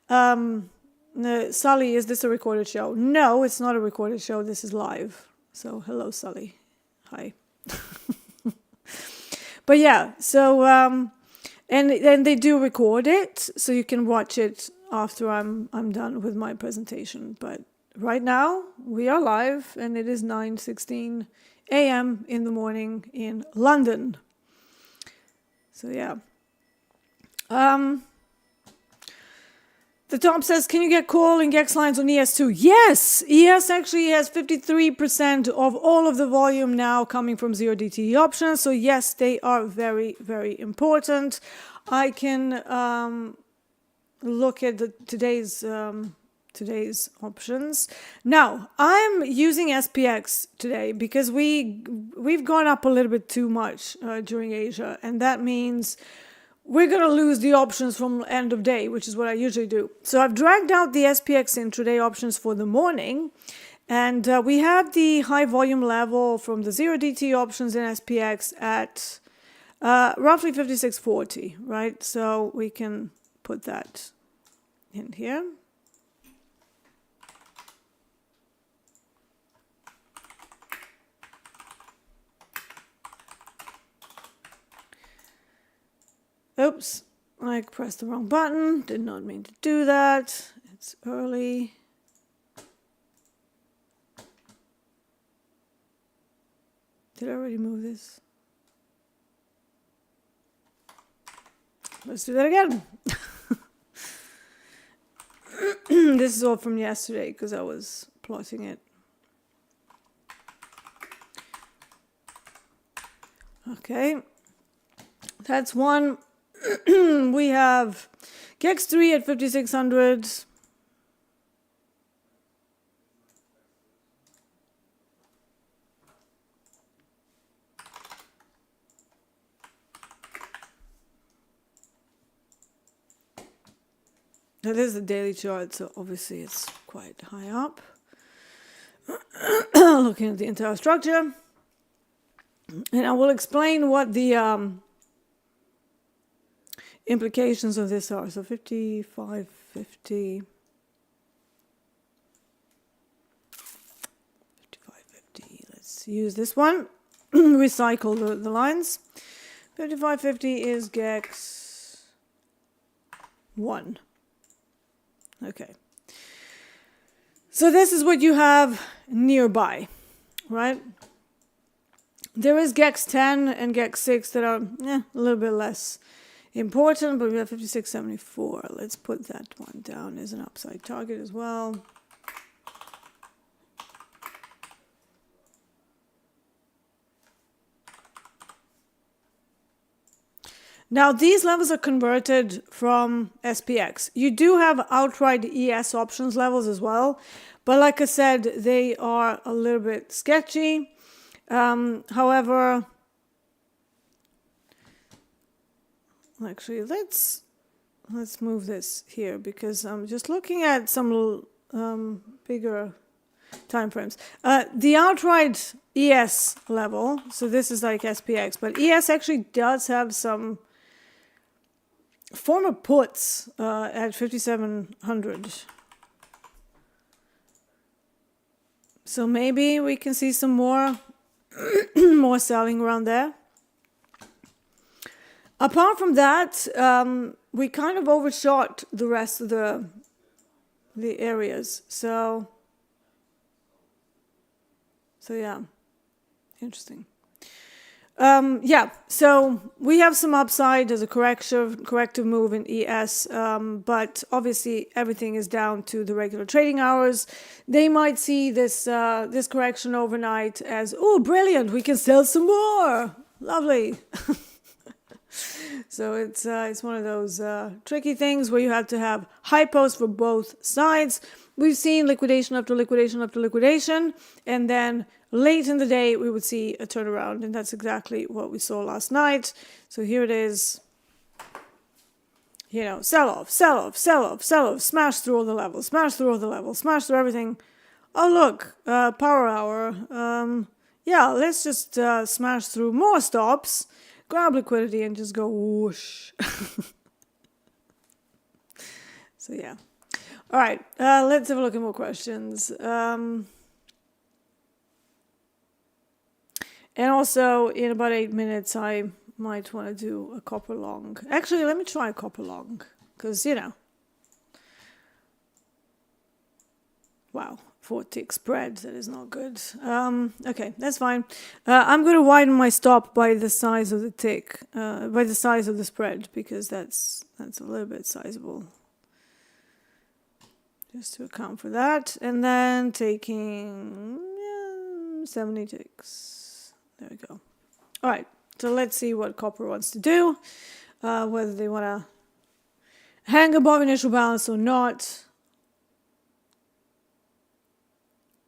S1: Sully, is this a recorded show? No, it's not a recorded show. This is live. So hello, Sully. Hi. But yeah, so and they do record it, so you can watch it after I'm done with my presentation. But right now, we are live, and it is 9:16 a.m. in the morning in London. So, yeah. The top says, can you get call and GEX lines on ES2? Yes! ES actually has 53% of all of the volume now coming from 0DTE options. So, yes, they are very, very important. I can look at today's options. Now, I'm using SPX today because we've gone up a little bit too much during Asia, and that means we're going to lose the options from end of day, which is what I usually do. So I've dragged out the SPX intraday options for the morning, and we have the high volume level from the 0DT options in SPX at roughly 56.40, right? So we can put that in here. Oops, I pressed the wrong button. Did not mean to do that. It's early. Did I already move this? Let's do that again. This is all from yesterday because I was plotting it. Okay, that's one. We have GEX3 at 5600. That is the daily chart, so obviously it's quite high up. Looking at the entire structure. And I will explain what the implications of this are. So 55.50. 55.50. Let's use this one. Recycle the lines. 55.50 is GEX 1. Okay. So this is what you have nearby, right? There is GEX 10 and GEX 6 that are a little bit less important, but we have 56.74. Let's put that one down as an upside target as well. Now, these levels are converted from SPX. You do have outright ES options levels as well, but like I said, they are a little bit sketchy. However, actually, let's move this here because I'm just looking at some bigger time frames. The outright ES level, so this is like SPX, but ES actually does have some former puts at 5,700. So maybe we can see some more more selling around there. Apart from that, we kind of overshot the rest of the areas. So So yeah, interesting. Yeah, so we have some upside as a corrective move in ES, but obviously everything is down to the regular trading hours. They might see this this correction overnight as, oh, brilliant, we can sell some more. Lovely. So it's one of those tricky things where you have to have hypos for both sides. We've seen liquidation after liquidation after liquidation, and then late in the day we would see a turnaround, and that's exactly what we saw last night. So here it is. You know, sell off, sell off, sell off, sell off, smash through all the levels, smash through all the levels, smash through everything. Oh look, power hour. Yeah, let's just smash through more stops, grab liquidity, and just go whoosh. So yeah. All right, let's have a look at more questions. And also, in about 8 minutes, I might want to do a copper long. Actually, let me try a copper long, because, you know. Wow, 4-tick spread, that is not good. Okay, that's fine. I'm going to widen my stop by the size of the tick, by the size of the spread, because that's a little bit sizable. Just to account for that. And then taking 70 ticks. There we go. All right. So let's see what copper wants to do. Whether they want to hang above initial balance or not.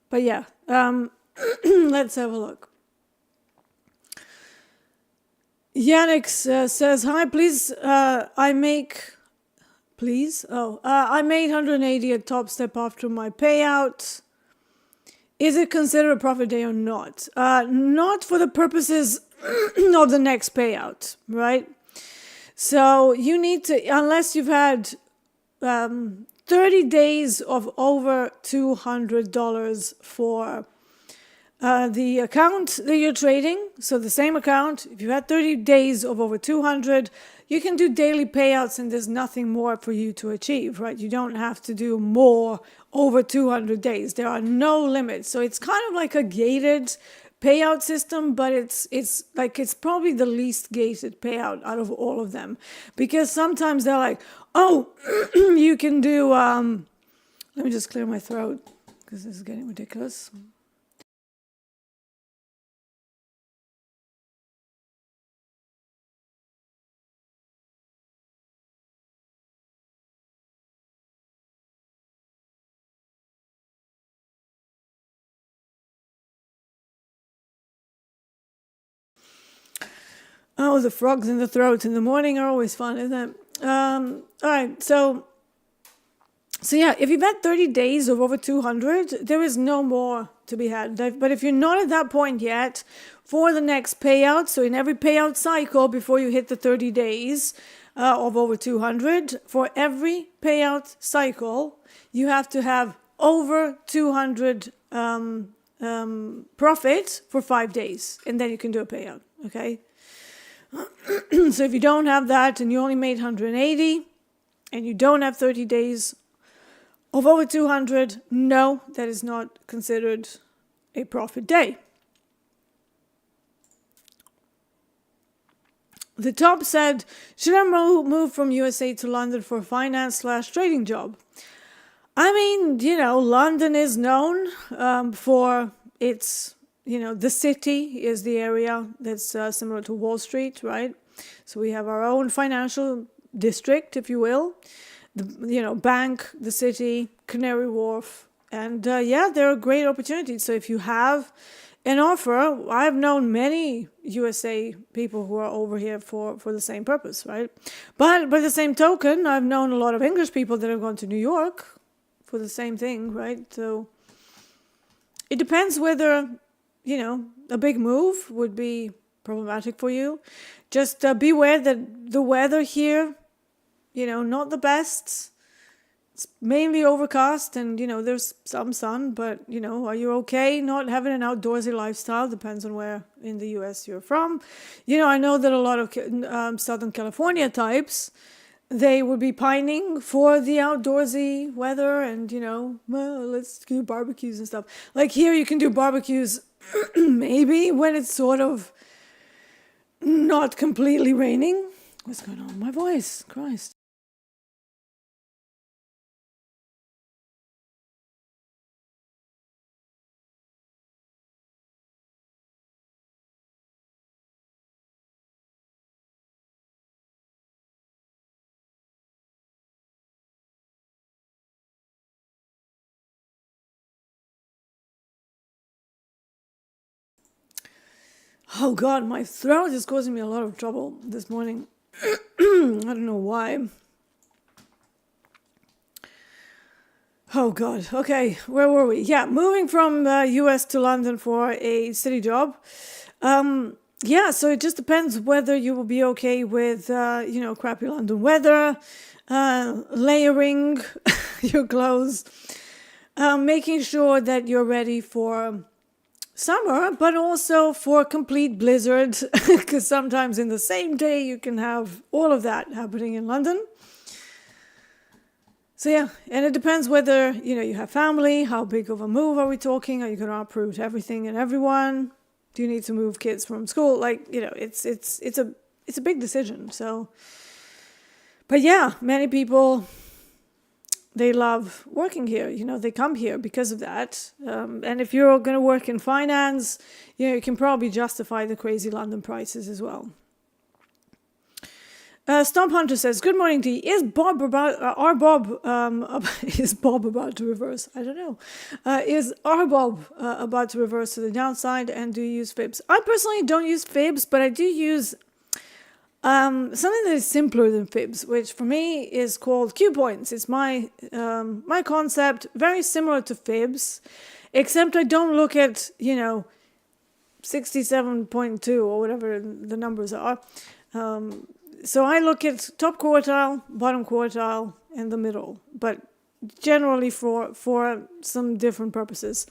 S1: But yeah. Let's have a look. Yannick says, hi, please, I made 180 at Topstep after my payout. Is it considered a profit day or not? Not for the purposes of the next payout, right? So you need to, unless you've had 30 days of over $200 for the account that you're trading. So the same account, if you had 30 days of over 200, you can do daily payouts and there's nothing more for you to achieve, right? You don't have to do more over 200 days. There are no limits. So it's kind of like a gated payout system, but it's probably the least gated payout out of all of them. Because sometimes they're like, oh, you can do, let me just clear my throat because this is getting ridiculous. Oh, the frogs in the throat in the morning are always fun, isn't it? All right, so yeah, if you've had 30 days of over 200, there is no more to be had. But if you're not at that point yet, for the next payout, so in every payout cycle before you hit the 30 days of over 200, for every payout cycle, you have to have over 200 profit for 5 days, and then you can do a payout, okay? So if you don't have that and you only made 180 and you don't have 30 days of over 200, no, that is not considered a profit day. The top said, should I move from USA to London for a finance/trading job? I mean, you know, London is known for its... You know, the city is the area that's similar to Wall Street, right? So we have our own financial district, if you will. The bank, the city, Canary Wharf. And yeah, there are great opportunities. So if you have an offer, I've known many USA people who are over here for the same purpose, right? But by the same token, I've known a lot of English people that have gone to New York for the same thing, right? So it depends whether... You know, a big move would be problematic for you. Just beware that the weather here, you know, not the best. It's mainly overcast and, you know, there's some sun, but, you know, are you okay not having an outdoorsy lifestyle? Depends on where in the US you're from. You know, I know that a lot of Southern California types, they would be pining for the outdoorsy weather and, well, let's do barbecues and stuff. Like here, you can do barbecues maybe when it's sort of not completely raining. What's going on with my voice? Christ. Oh God, my throat is causing me a lot of trouble this morning. I don't know why. Oh God. Okay, where were we? Yeah, moving from US to London for a city job. Yeah, so it just depends whether you will be okay with, crappy London weather, layering your clothes, making sure that you're ready for summer, but also for complete blizzard, because sometimes in the same day you can have all of that happening in London. So yeah, and it depends whether, you have family, how big of a move are we talking? Are you going to uproot everything and everyone? Do you need to move kids from school? Like, it's a big decision. So, but yeah, many people, they love working here. They come here because of that. And if you're going to work in finance, you can probably justify the crazy London prices as well. Stomp Hunter says, "Good morning, Dee. Is Bob about is Bob about to reverse? I don't know. Is our Bob about to reverse to the downside? And do you use fibs? I personally don't use fibs, but I do use something that is simpler than fibs, which for me is called Q points. It's my concept, very similar to fibs, except I don't look at 67.2 or whatever the numbers are. So I look at top quartile, bottom quartile, and the middle, but generally for some different purposes.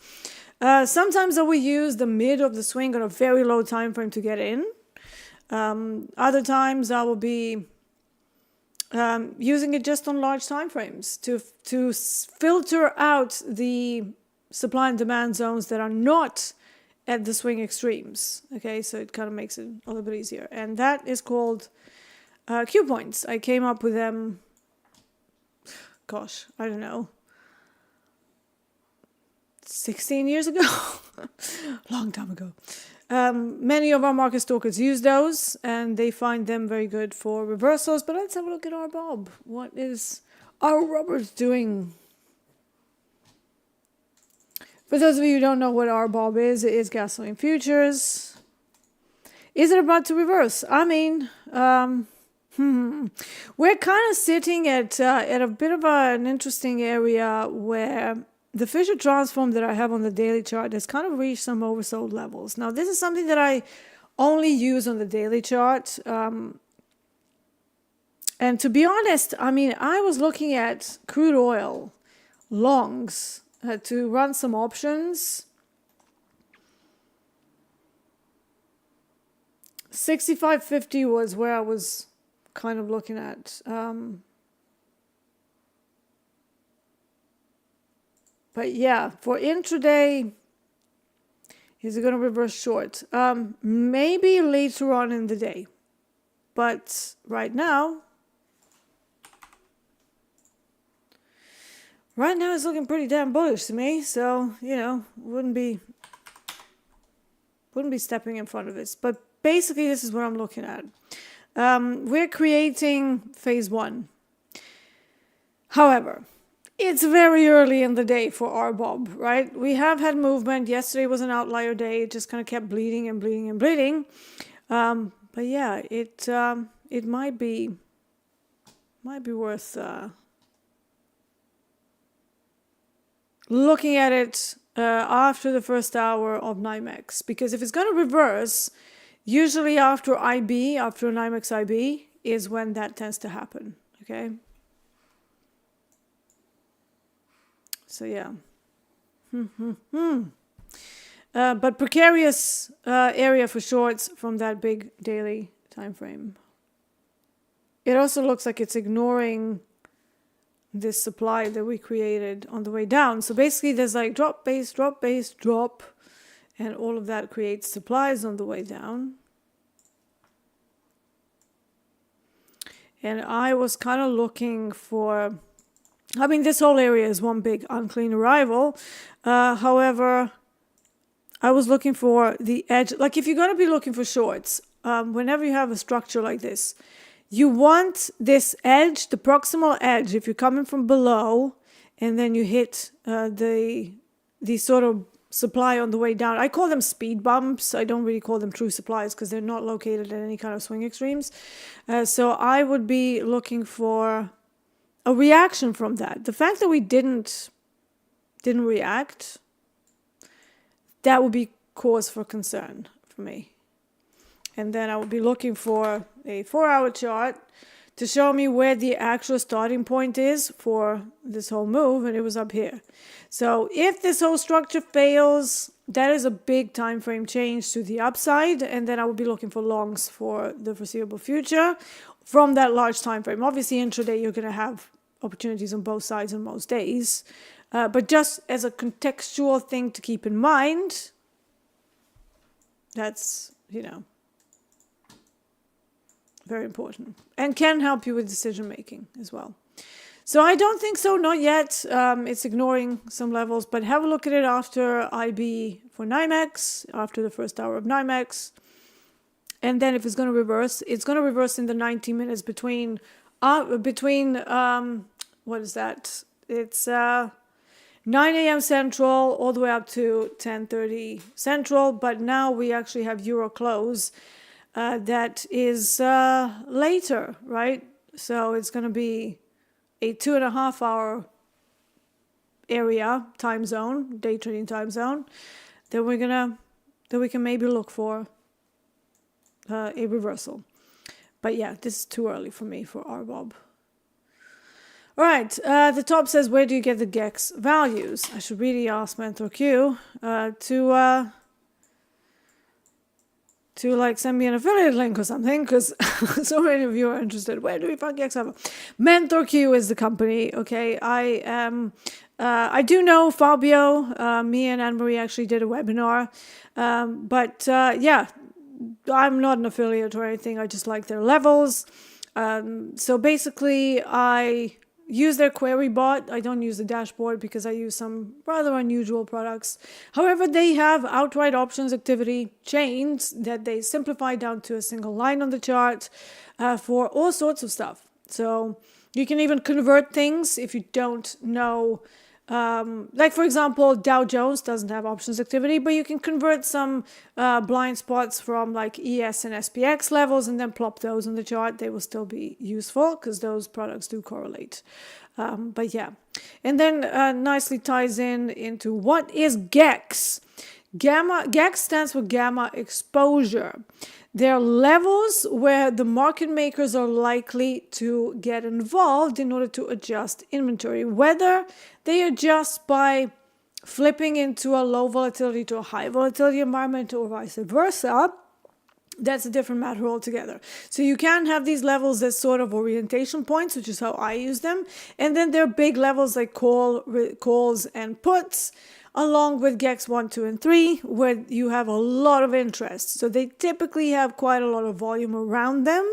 S1: Sometimes I will use the mid of the swing on a very low time frame to get in. Other times I will be using it just on large time frames to filter out the supply and demand zones that are not at the swing extremes. Okay, so it kind of makes it a little bit easier, and that is called Q points. I came up with them, gosh, I don't know, 16 years ago, long time ago. Many of our market stalkers use those, and they find them very good for reversals. But let's have a look at our Bob. What is our Robert doing? For those of you who don't know what our Bob is, it is gasoline futures. Is it about to reverse? I mean, we're kind of sitting at a bit of an interesting area where the Fisher transform that I have on the daily chart has kind of reached some oversold levels. Now, this is something that I only use on the daily chart. And to be honest, I mean, I was looking at crude oil longs to run some options. 65.50 was where I was kind of looking at. But yeah, for intraday, is it going to reverse short? Maybe later on in the day. But right now it's looking pretty damn bullish to me. So, wouldn't be stepping in front of this. But basically, this is what I'm looking at. We're creating phase one. However, it's very early in the day for our Bob, right? We have had movement. Yesterday was an outlier day. It just kind of kept bleeding and bleeding and bleeding. But yeah, it might be worth looking at it after the first hour of NYMEX, because if it's going to reverse, usually after IB, after NYMEX IB, is when that tends to happen. Okay. So yeah. But precarious area for shorts from that big daily time frame. it also looks like it's ignoring this supply that we created on the way down. So basically there's like drop, base, drop, base, drop, and all of that creates supplies on the way down. And I was kind of looking for, I mean, this whole area is one big unclean arrival. However, I was looking for the edge. Like if you're going to be looking for shorts, whenever you have a structure like this, you want this edge, the proximal edge, if you're coming from below and then you hit the sort of supply on the way down. I call them speed bumps. I don't really call them true supplies because they're not located at any kind of swing extremes. So I would be looking for a reaction from that. The fact that we didn't react, that would be cause for concern for me. And then I would be looking for a 4-hour chart to show me where the actual starting point is for this whole move, and it was up here. So if this whole structure fails, that is a big time frame change to the upside, and then I would be looking for longs for the foreseeable future from that large time frame. Obviously, intraday, you're going to have opportunities on both sides on most days, but just as a contextual thing to keep in mind, that's, very important and can help you with decision making as well. So I don't think so, not yet. It's ignoring some levels, but have a look at it after IB for NYMEX, after the first hour of NYMEX. And then if it's going to reverse, it's going to reverse in the 90 minutes between what is that? It's 9 a.m. Central all the way up to 10:30 Central. But now we actually have Euro close that is later, right? So it's going to be a 2.5 hour area time zone, day trading time zone, that we can maybe look for a reversal. But yeah, this is too early for me for RBOB. All right, the top says, where do you get the GEX values? I should really ask Mentor Q to like send me an affiliate link or something, because so many of you are interested. Where do we find GEX value? Mentor Q is the company. Okay, I do know Fabio. Me and Anne-Marie actually did a webinar, but yeah, I'm not an affiliate or anything. I just like their levels. So basically, I use their query bot. I don't use the dashboard because I use some rather unusual products. However, they have outright options activity chains that they simplify down to a single line on the chart for all sorts of stuff. So you can even convert things if you don't know. Like, for example, Dow Jones doesn't have options activity, but you can convert some blind spots from like ES and SPX levels and then plop those on the chart. They will still be useful because those products do correlate. But yeah, and then nicely ties into what is GEX. GEX stands for gamma exposure. There are levels where the market makers are likely to get involved in order to adjust inventory, whether they adjust by flipping into a low volatility to a high volatility environment or vice versa. That's a different matter altogether. So you can have these levels as sort of orientation points, which is how I use them. And then there are big levels like calls and puts, along with GEX 1, 2, and 3, where you have a lot of interest. So they typically have quite a lot of volume around them,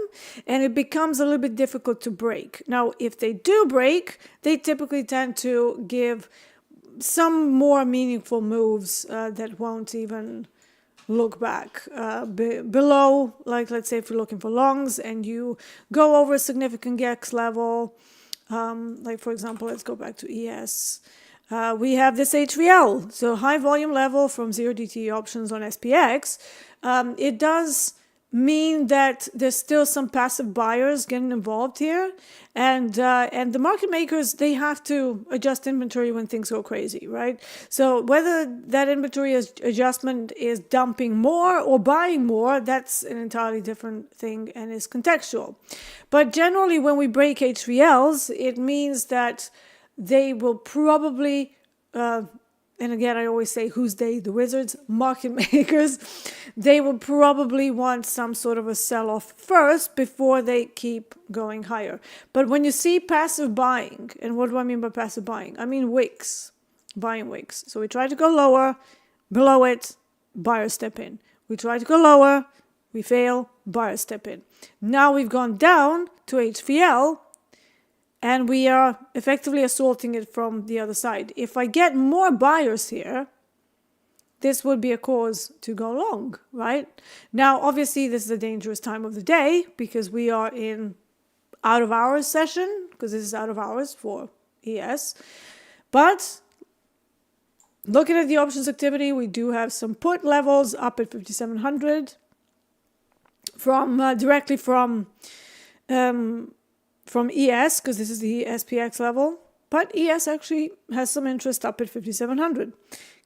S1: and it becomes a little bit difficult to break. Now, if they do break, they typically tend to give some more meaningful moves that won't even look back. Below, like let's say if you're looking for longs and you go over a significant GEX level, like for example, let's go back to ES. We have this HVL, so high volume level from 0DTE options on SPX. It does mean that there's still some passive buyers getting involved here, and the market makers, they have to adjust inventory when things go crazy, right? So whether that inventory adjustment is dumping more or buying more, that's an entirely different thing and is contextual. But generally, when we break HVLs, it means that they will probably and again, I always say, who's they? The wizards, market makers. They will probably want some sort of a sell-off first before they keep going higher. But when you see passive buying, and what do I mean by passive buying? I mean wicks, buying wicks. So we try to go lower, below it, buyers step in. We try to go lower, we fail, buyers step in. Now we've gone down to HVL, and we are effectively assaulting it from the other side. If I get more buyers here, this would be a cause to go long, right? Now, obviously, this is a dangerous time of the day because we are in out of hours session, because this is out of hours for ES. But looking at the options activity, we do have some put levels up at 5,700 from directly from ES, because this is the SPX level. But ES actually has some interest up at 5,700.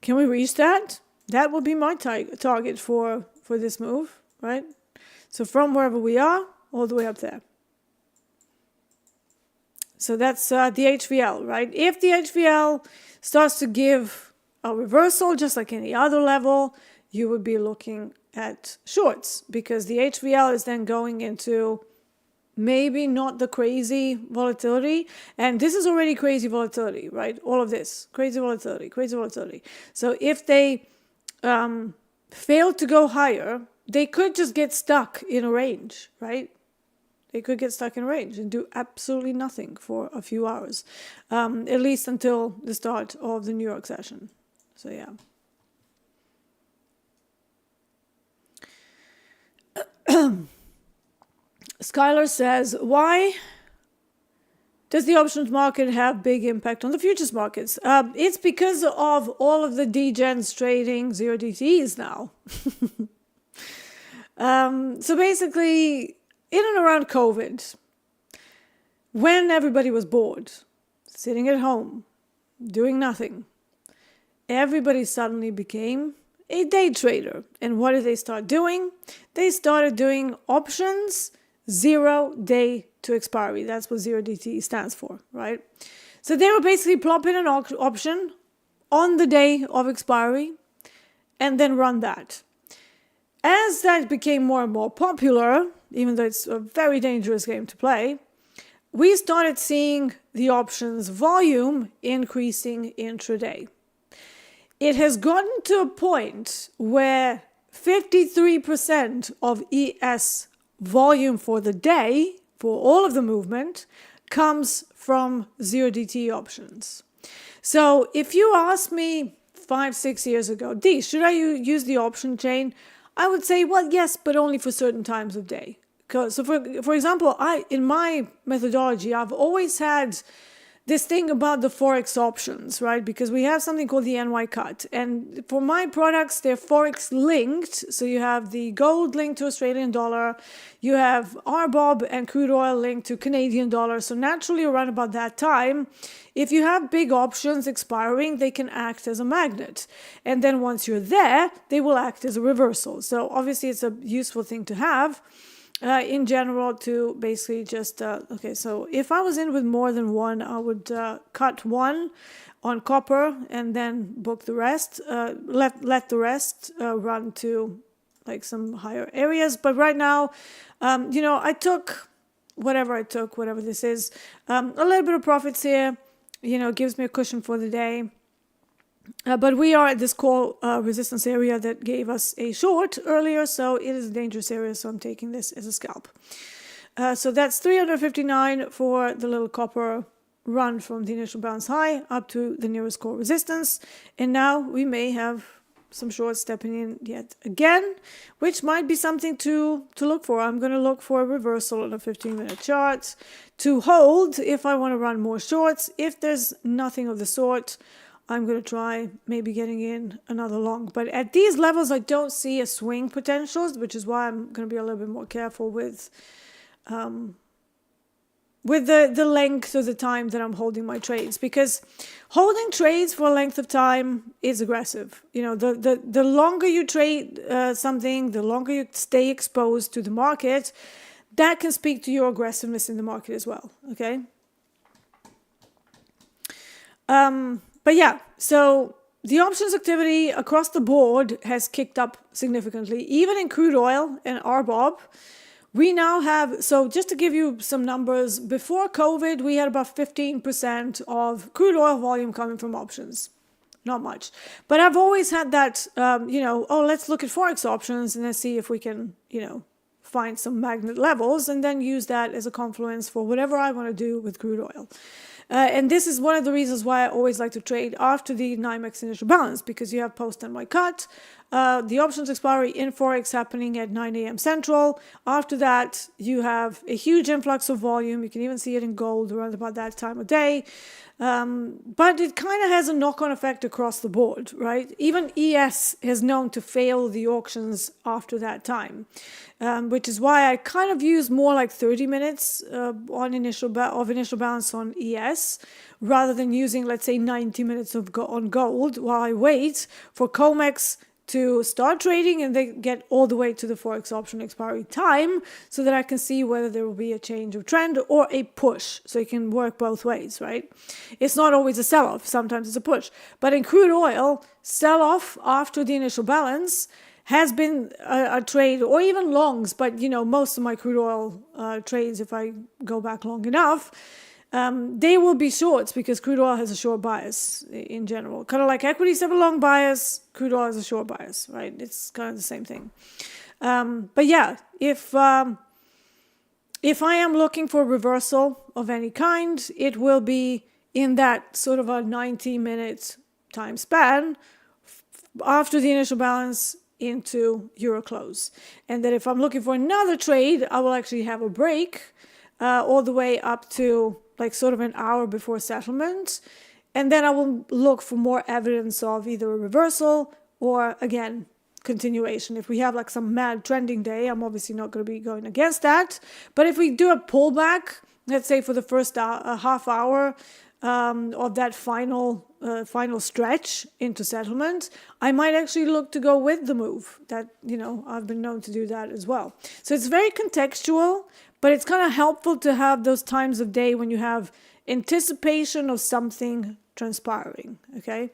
S1: Can we reach that? That would be my target for this move, right? So from wherever we are, all the way up there. So that's the HVL, right? If the HVL starts to give a reversal, just like any other level, you would be looking at shorts, because the HVL is then going into maybe not the crazy volatility. And this is already crazy volatility, right? All of this, crazy volatility, crazy volatility. So if they fail to go higher, they could just get stuck in a range, right? They could get stuck in a range and do absolutely nothing for a few hours, at least until the start of the New York session. So yeah. Skylar says, why does the options market have big impact on the futures markets? It's because of all of the degens trading 0DTEs now. So basically, in and around COVID, when everybody was bored, sitting at home, doing nothing, everybody suddenly became a day trader. And what did they start doing? They started doing options 0 day to expiry. That's what 0DTE stands for, right? So they were basically plopping an option on the day of expiry and then run that. As that became more and more popular, even though it's a very dangerous game to play, we started seeing the options volume increasing intraday. It has gotten to a point where 53% of ES volume for the day, for all of the movement, comes from 0DTE options. So if you asked me 5-6 years ago, Dee, should I use the option chain? I would say, well, yes, but only for certain times of day. So for example, in my methodology, I've always had this thing about the Forex options, right? Because we have something called the NY cut. And for my products, they're Forex linked. So you have the gold linked to Australian dollar. You have RBOB and crude oil linked to Canadian dollar. So naturally around about that time, if you have big options expiring, they can act as a magnet. And then once you're there, they will act as a reversal. So obviously it's a useful thing to have. In general, to basically just, okay, so if I was in with more than one, I would cut one on copper and then book the rest, let the rest run to like some higher areas. But right now, I took whatever this is, a little bit of profits here, gives me a cushion for the day. But we are at this call resistance area that gave us a short earlier, so it is a dangerous area, so I'm taking this as a scalp. So that's 359 for the little copper run from the initial bounce high up to the nearest core resistance. And now we may have some shorts stepping in yet again, which might be something to look for. I'm going to look for a reversal on a 15-minute chart to hold if I want to run more shorts. If there's nothing of the sort, I'm going to try maybe getting in another long. But at these levels, I don't see a swing potentials, which is why I'm going to be a little bit more careful with the length of the time that I'm holding my trades. Because holding trades for a length of time is aggressive. The longer you trade something, the longer you stay exposed to the market, that can speak to your aggressiveness in the market as well, okay? But yeah, so the options activity across the board has kicked up significantly, even in crude oil and RBOB. We now have, so just to give you some numbers, before COVID, we had about 15% of crude oil volume coming from options. Not much. But I've always had that, let's look at Forex options and then see if we can, find some magnet levels and then use that as a confluence for whatever I want to do with crude oil. And this is one of the reasons why I always like to trade after the NYMEX initial balance, because you have post and my cut, the options expiry in Forex happening at 9 a.m. Central. After that, you have a huge influx of volume. You can even see it in gold around about that time of day. But it kind of has a knock-on effect across the board, right? Even ES has known to fail the auctions after that time, which is why I kind of use more like 30 minutes on initial balance on ES, rather than using, let's say, 90 minutes on gold while I wait for COMEX to start trading and they get all the way to the Forex option expiry time, so that I can see whether there will be a change of trend or a push. So it can work both ways, right? It's not always a sell-off. Sometimes it's a push. But in crude oil, sell-off after the initial balance has been a trade, or even longs. But, most of my crude oil trades, if I go back long enough, they will be shorts, because crude oil has a short bias in general. Kind of like equities have a long bias, crude oil has a short bias, right? It's kind of the same thing. But yeah, if I am looking for a reversal of any kind, it will be in that sort of a 90-minute time span after the initial balance into euro close. And then if I'm looking for another trade, I will actually have a break all the way up to like sort of an hour before settlement. And then I will look for more evidence of either a reversal or, again, continuation. If we have like some mad trending day, I'm obviously not going to be going against that. But if we do a pullback, let's say for the first half hour of that final stretch into settlement, I might actually look to go with the move. That, I've been known to do that as well. So it's very contextual, but it's kind of helpful to have those times of day when you have anticipation of something transpiring, okay?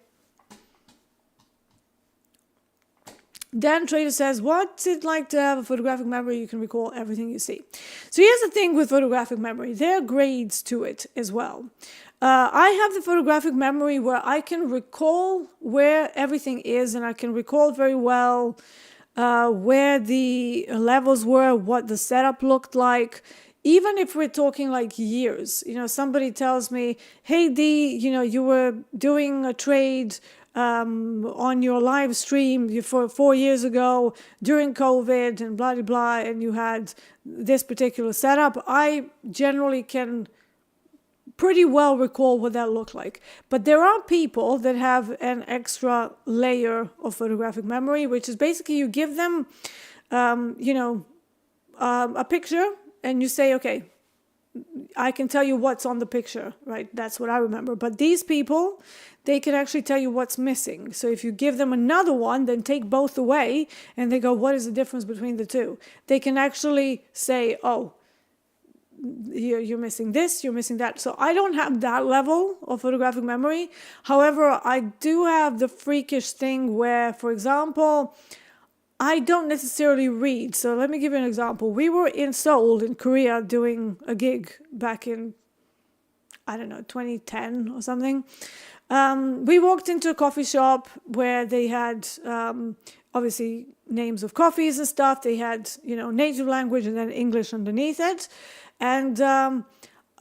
S1: Dan Trader says, what's it like to have a photographic memory? You can recall everything you see. So here's the thing with photographic memory. There are grades to it as well. I have the photographic memory where I can recall where everything is, and I can recall very well where the levels were, what the setup looked like. Even if we're talking like years, somebody tells me, hey, Dee, you were doing a trade on your live stream for 4 years ago during COVID and blah, blah, blah, and you had this particular setup. I generally can pretty well recall what that looked like. But there are people that have an extra layer of photographic memory, which is basically you give them, a picture and you say, okay, I can tell you what's on the picture, right? That's what I remember. But these people, they can actually tell you what's missing. So if you give them another one, then take both away and they go, what is the difference between the two? They can actually say, oh, you're missing this, you're missing that. So I don't have that level of photographic memory. However, I do have the freakish thing where, for example, I don't necessarily read. So let me give you an example. We were in Seoul in Korea doing a gig back in, 2010 or something. We walked into a coffee shop where they had obviously names of coffees and stuff. They had, native language and then English underneath it. And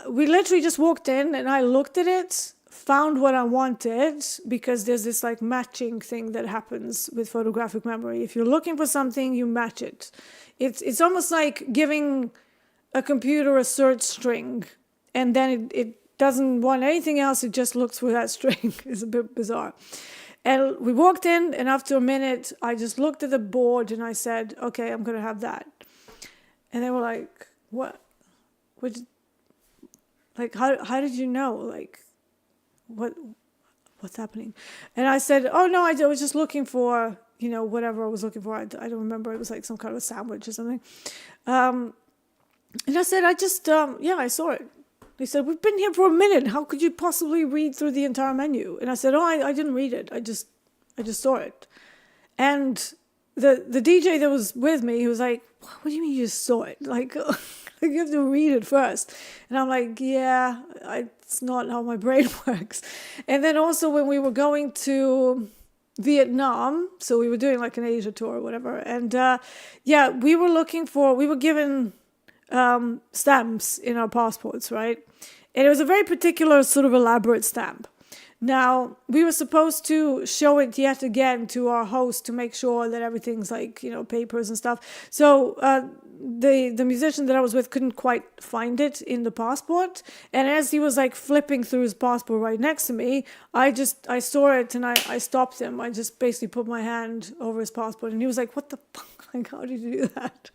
S1: we literally just walked in and I looked at it, found what I wanted, because there's this like matching thing that happens with photographic memory. If you're looking for something, you match it. It's almost like giving a computer a search string and then it doesn't want anything else. It just looks for that string. It's a bit bizarre. And we walked in and after a minute, I just looked at the board and I said, okay, I'm going to have that. And they were like, what? Like, how did you know? Like, what's happening? And I said, oh, no, I was just looking for, whatever I was looking for. I don't remember. It was like some kind of a sandwich or something. And I said, I saw it. They said, we've been here for a minute. How could you possibly read through the entire menu? And I said, oh, I didn't read it. I just I just saw it. And the DJ that was with me, he was like, what do you mean you just saw it? Like, you have to read it first. And I'm like, yeah, it's not how my brain works. And then also when we were going to Vietnam, so we were doing like an Asia tour or whatever. And we were given stamps in our passports, right? And it was a very particular sort of elaborate stamp. Now, we were supposed to show it yet again to our host to make sure that everything's like, papers and stuff. So the musician that I was with couldn't quite find it in the passport. And as he was like flipping through his passport right next to me, I saw it and I stopped him. I just basically put my hand over his passport and he was like, what the fuck? Like, how did you do that?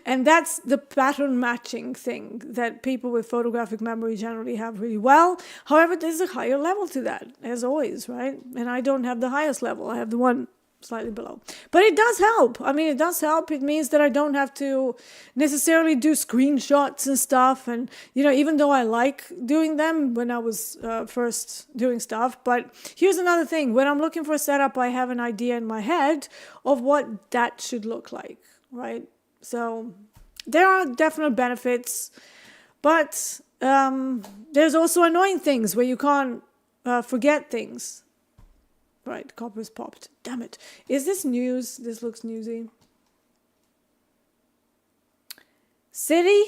S1: And that's the pattern matching thing that people with photographic memory generally have really well. However, there's a higher level to that, as always, right? And I don't have the highest level. I have the one slightly below. But it does help. I mean, it does help. It means that I don't have to necessarily do screenshots and stuff. And, even though I like doing them when I was first doing stuff. But here's another thing. When I'm looking for a setup, I have an idea in my head of what that should look like, right? So there are definite benefits. But there's also annoying things where you can't forget things. Right, copper's popped. Damn it. Is this news? This looks newsy. Citi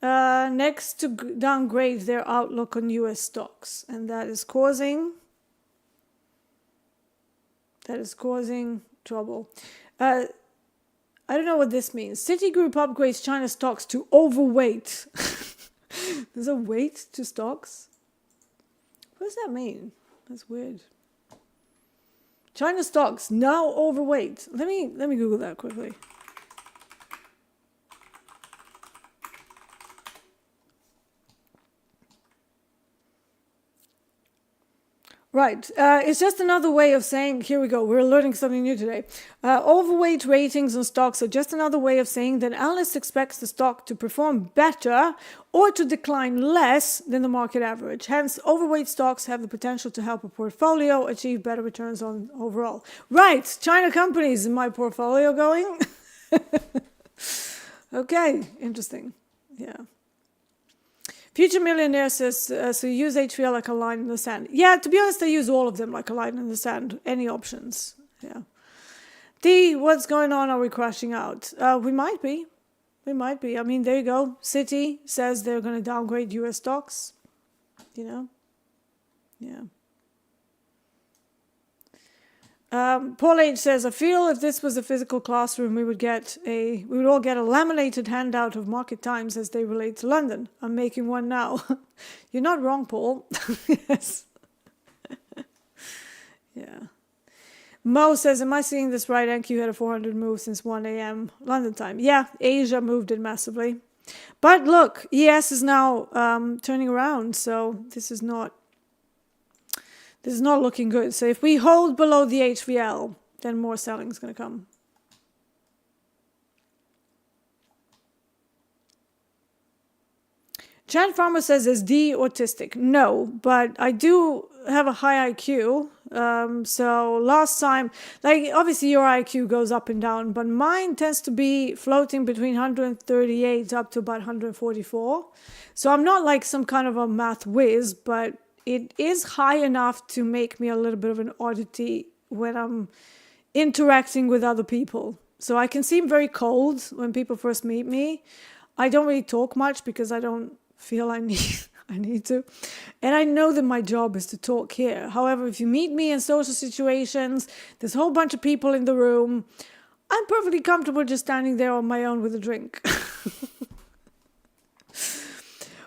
S1: next to downgrade their outlook on U.S. stocks. And that is causing trouble. I don't know what this means. Citigroup upgrades China stocks to overweight. There's a weight to stocks? What does that mean? That's weird. China stocks now overweight. Let me Google that quickly. Right. It's just another way of saying, here we go, we're learning something new today. Overweight ratings on stocks are just another way of saying that analysts expect the stock to perform better or to decline less than the market average. Hence, overweight stocks have the potential to help a portfolio achieve better returns on overall. Right. China companies in my portfolio going. Okay. Interesting. Yeah. Future Millionaire says, so you use HVL like a line in the sand. Yeah, to be honest, I use all of them like a line in the sand. Any options. Yeah. D, what's going on? Are we crashing out? We might be. We might be. I mean, there you go. Citi says they're going to downgrade U.S. stocks. Yeah. Paul H says, I feel if this was a physical classroom, we would all get a laminated handout of market times as they relate to London. I'm making one now. You're not wrong, Paul. Yes. Yeah. Mo says, am I seeing this right? NQ had a 400 move since 1 a.m. London time. Yeah, Asia moved it massively. But look, ES is now turning around, so this is not looking good. So if we hold below the HVL, then more selling is going to come. Chad Farmer says, is D autistic? No, but I do have a high IQ. So last time, like obviously your IQ goes up and down, but mine tends to be floating between 138 up to about 144. So I'm not like some kind of a math whiz, but it is high enough to make me a little bit of an oddity when I'm interacting with other people. So I can seem very cold when people first meet me. I don't really talk much because I don't feel I need to. And I know that my job is to talk here. However, if you meet me in social situations, there's a whole bunch of people in the room, I'm perfectly comfortable just standing there on my own with a drink.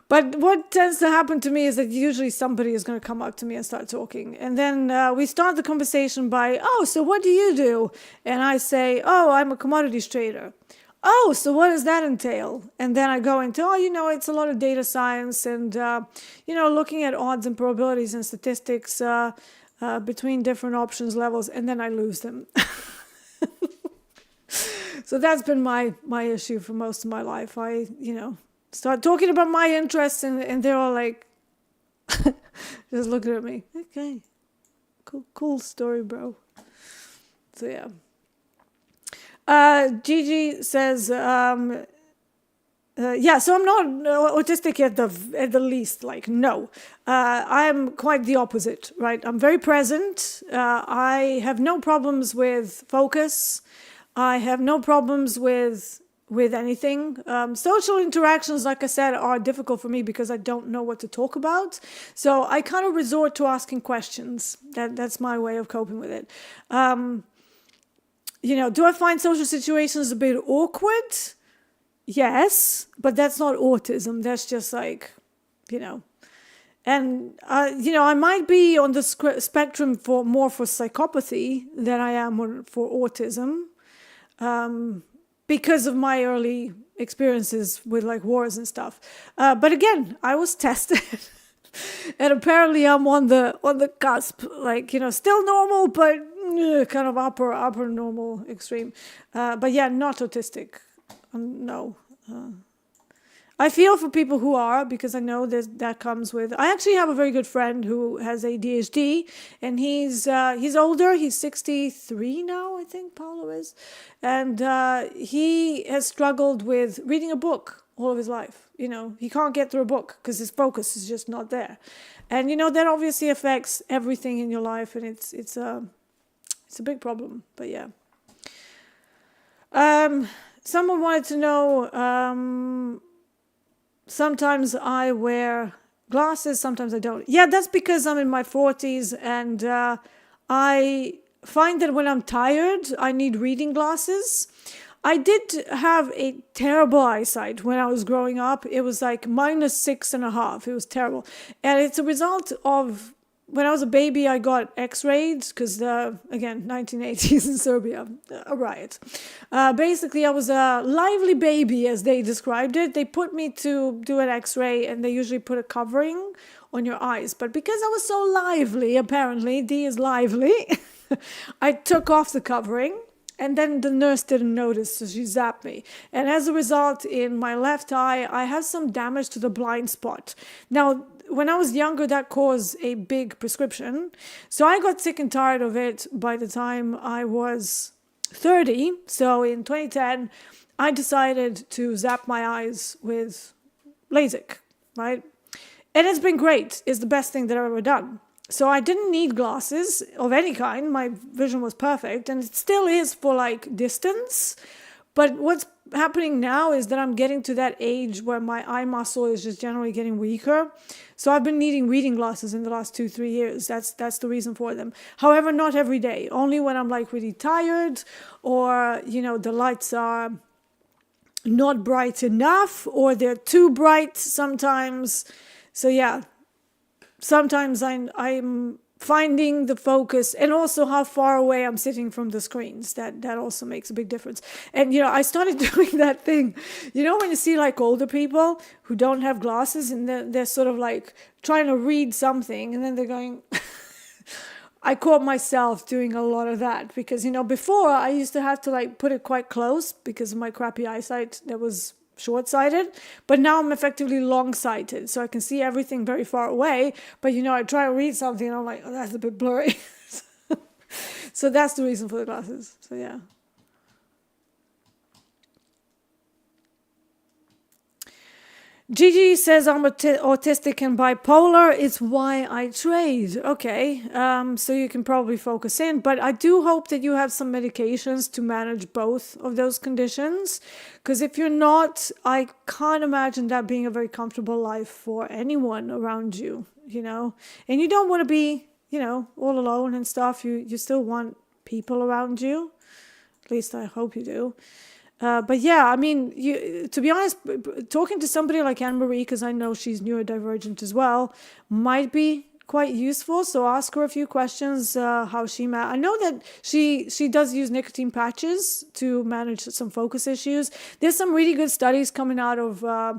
S1: But what tends to happen to me is that usually somebody is going to come up to me and start talking. And then we start the conversation by, oh, so what do you do? And I say, oh, I'm a commodities trader. Oh, so what does that entail? And then I go into, it's a lot of data science and, looking at odds and probabilities and statistics between different options levels. And then I lose them. So that's been my issue for most of my life. I start talking about my interests and they're all like, just looking at me. Okay, cool story, bro. So yeah. Gigi says, yeah, so I'm not autistic at the least. Like, no, I'm quite the opposite, right? I'm very present. I have no problems with focus. I have no problems with anything. Social interactions, like I said, are difficult for me because I don't know what to talk about. So I kind of resort to asking questions. That's my way of coping with it. Do I find social situations a bit awkward? Yes, but that's not autism. That's just like, and I might be on the spectrum for psychopathy than I am for autism, because of my early experiences with like wars and stuff. But again, I was tested, and apparently I'm on the cusp, like still normal, but kind of upper normal extreme. But yeah, not autistic. No. I feel for people who are, because I know that comes with. I actually have a very good friend who has ADHD, and he's older. He's 63 now, I think Paolo is, and he has struggled with reading a book all of his life. He can't get through a book because his focus is just not there, and that obviously affects everything in your life, and it's a big problem. But yeah. Someone wanted to know. Sometimes I wear glasses, sometimes I don't. Yeah, that's because I'm in my 40s, and I find that when I'm tired, I need reading glasses. I did have a terrible eyesight when I was growing up. It was like -6.5. It was terrible. And it's a result of when I was a baby, I got x-rayed because, again, 1980s in Serbia, a riot. Basically, I was a lively baby, as they described it. They put me to do an x-ray, and they usually put a covering on your eyes. But because I was so lively, apparently, Dee is lively, I took off the covering. And then the nurse didn't notice, so she zapped me. And as a result, in my left eye, I have some damage to the blind spot. Now, when I was younger, that caused a big prescription. So I got sick and tired of it by the time I was 30. So in 2010, I decided to zap my eyes with LASIK, right? And it's been great. It's the best thing that I've ever done. So I didn't need glasses of any kind. My vision was perfect, and it still is for like distance. But what's happening now is that I'm getting to that age where my eye muscle is just generally getting weaker. So I've been needing reading glasses in the last 2-3 years. That's the reason for them. However, not every day. Only when I'm like really tired, or the lights are not bright enough, or they're too bright sometimes. So yeah. Sometimes I'm finding the focus, and also how far away I'm sitting from the screens. That also makes a big difference. And I started doing that thing. When you see like older people who don't have glasses, and they're sort of like trying to read something, and then they're going. I caught myself doing a lot of that because before I used to have to like put it quite close because of my crappy eyesight that was short-sighted, but now I'm effectively long-sighted, so I can see everything very far away. But I try to read something, and I'm like, oh, that's a bit blurry. So that's the reason for the glasses. So yeah. Gigi says I'm autistic and bipolar. It's why I trade. Okay, so you can probably focus in. But I do hope that you have some medications to manage both of those conditions. Because if you're not, I can't imagine that being a very comfortable life for anyone around you, And you don't want to be, all alone and stuff. You still want people around you. At least I hope you do. But yeah, I mean, to be honest, talking to somebody like Anne-Marie, because I know she's neurodivergent as well, might be quite useful. So ask her a few questions, how I know that she does use nicotine patches to manage some focus issues. There's some really good studies coming out of, I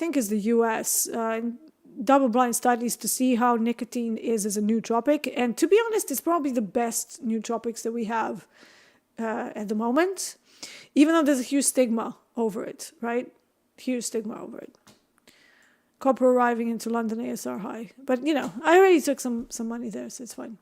S1: think is the US, double-blind studies to see how nicotine is as a nootropic. And to be honest, it's probably the best nootropics that we have at the moment, even though there's a huge stigma over it, right? Huge stigma over it. Copper arriving into London, ASR high. But, I already took some money there, so it's fine.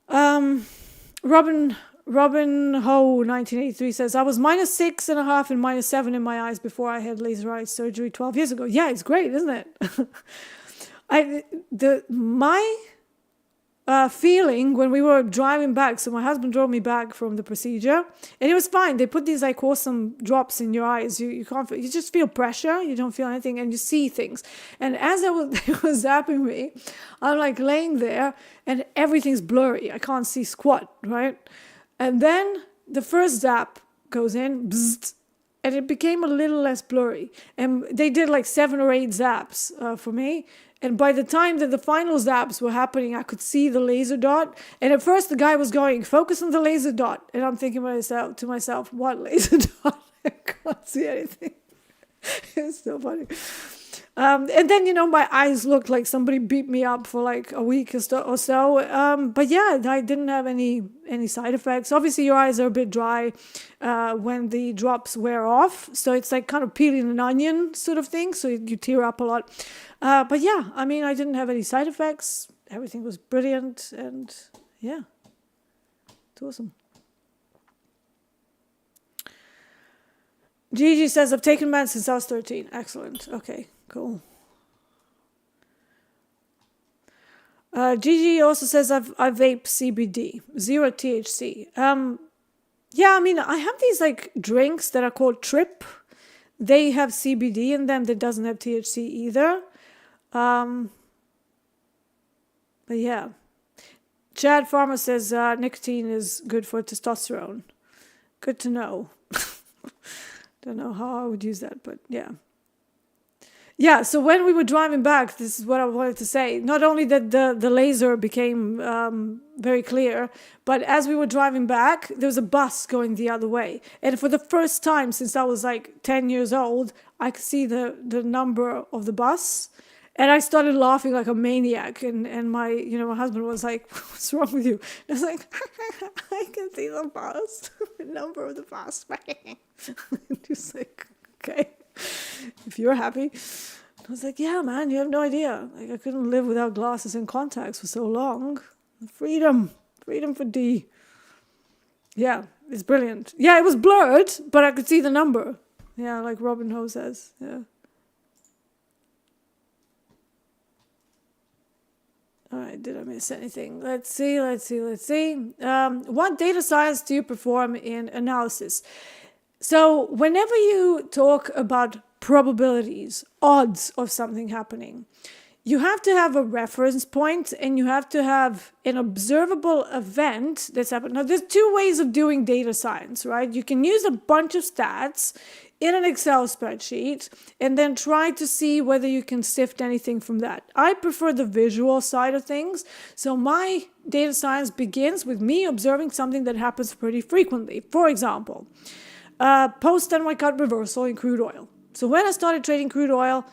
S1: Robin Ho 1983 says, I was -6.5 and -7 in my eyes before I had laser eye surgery 12 years ago. Yeah, it's great, isn't it? My feeling when we were driving back, so my husband drove me back from the procedure, and it was fine. They put these like awesome drops in your eyes. You can't feel, you just feel pressure. You don't feel anything, and you see things. And as they was zapping me, I'm like laying there, and everything's blurry. I can't see squat, right? And then the first zap goes in, bzzzt, and it became a little less blurry. And they did like 7 or 8 zaps for me. And by the time that the final zaps were happening, I could see the laser dot. And at first the guy was going, focus on the laser dot. And I'm thinking to myself, what laser dot? I can't see anything. It's so funny. And then, my eyes looked like somebody beat me up for like a week or so. But yeah, I didn't have any side effects. Obviously, your eyes are a bit dry when the drops wear off. So it's like kind of peeling an onion sort of thing. So you tear up a lot. But yeah, I mean, I didn't have any side effects. Everything was brilliant. And yeah, it's awesome. Gigi says, I've taken meds since I was 13. Excellent. Okay, cool. Gigi also says, I vape CBD, 0 THC. Yeah, I mean, I have these like drinks that are called Trip. They have CBD in them that doesn't have THC either. But yeah. Chad Farmer says, nicotine is good for testosterone. Good to know. Don't know how I would use that, but yeah. Yeah, so when we were driving back, this is what I wanted to say. Not only that the laser became very clear, but as we were driving back, there was a bus going the other way. And for the first time since I was like 10 years old, I could see the number of the bus. And I started laughing like a maniac. And my husband was like, what's wrong with you? And I was like, I can see the bus, the number of the bus. Just like, okay, if you're happy. I was like, yeah, man, you have no idea. Like, I couldn't live without glasses and contacts for so long. Freedom for Dee. Yeah, it's brilliant. Yeah, it was blurred, but I could see the number. Yeah, like Robin Ho says. Yeah. All right, did I miss anything? Let's see. What data science do you perform in analysis? So whenever you talk about probabilities, odds of something happening, you have to have a reference point and you have to have an observable event that's happened. Now, there's 2 ways of doing data science, right? You can use a bunch of stats in an Excel spreadsheet and then try to see whether you can sift anything from that. I prefer the visual side of things. So my data science begins with me observing something that happens pretty frequently. For example, post-NY-cut reversal in crude oil. So when I started trading crude oil,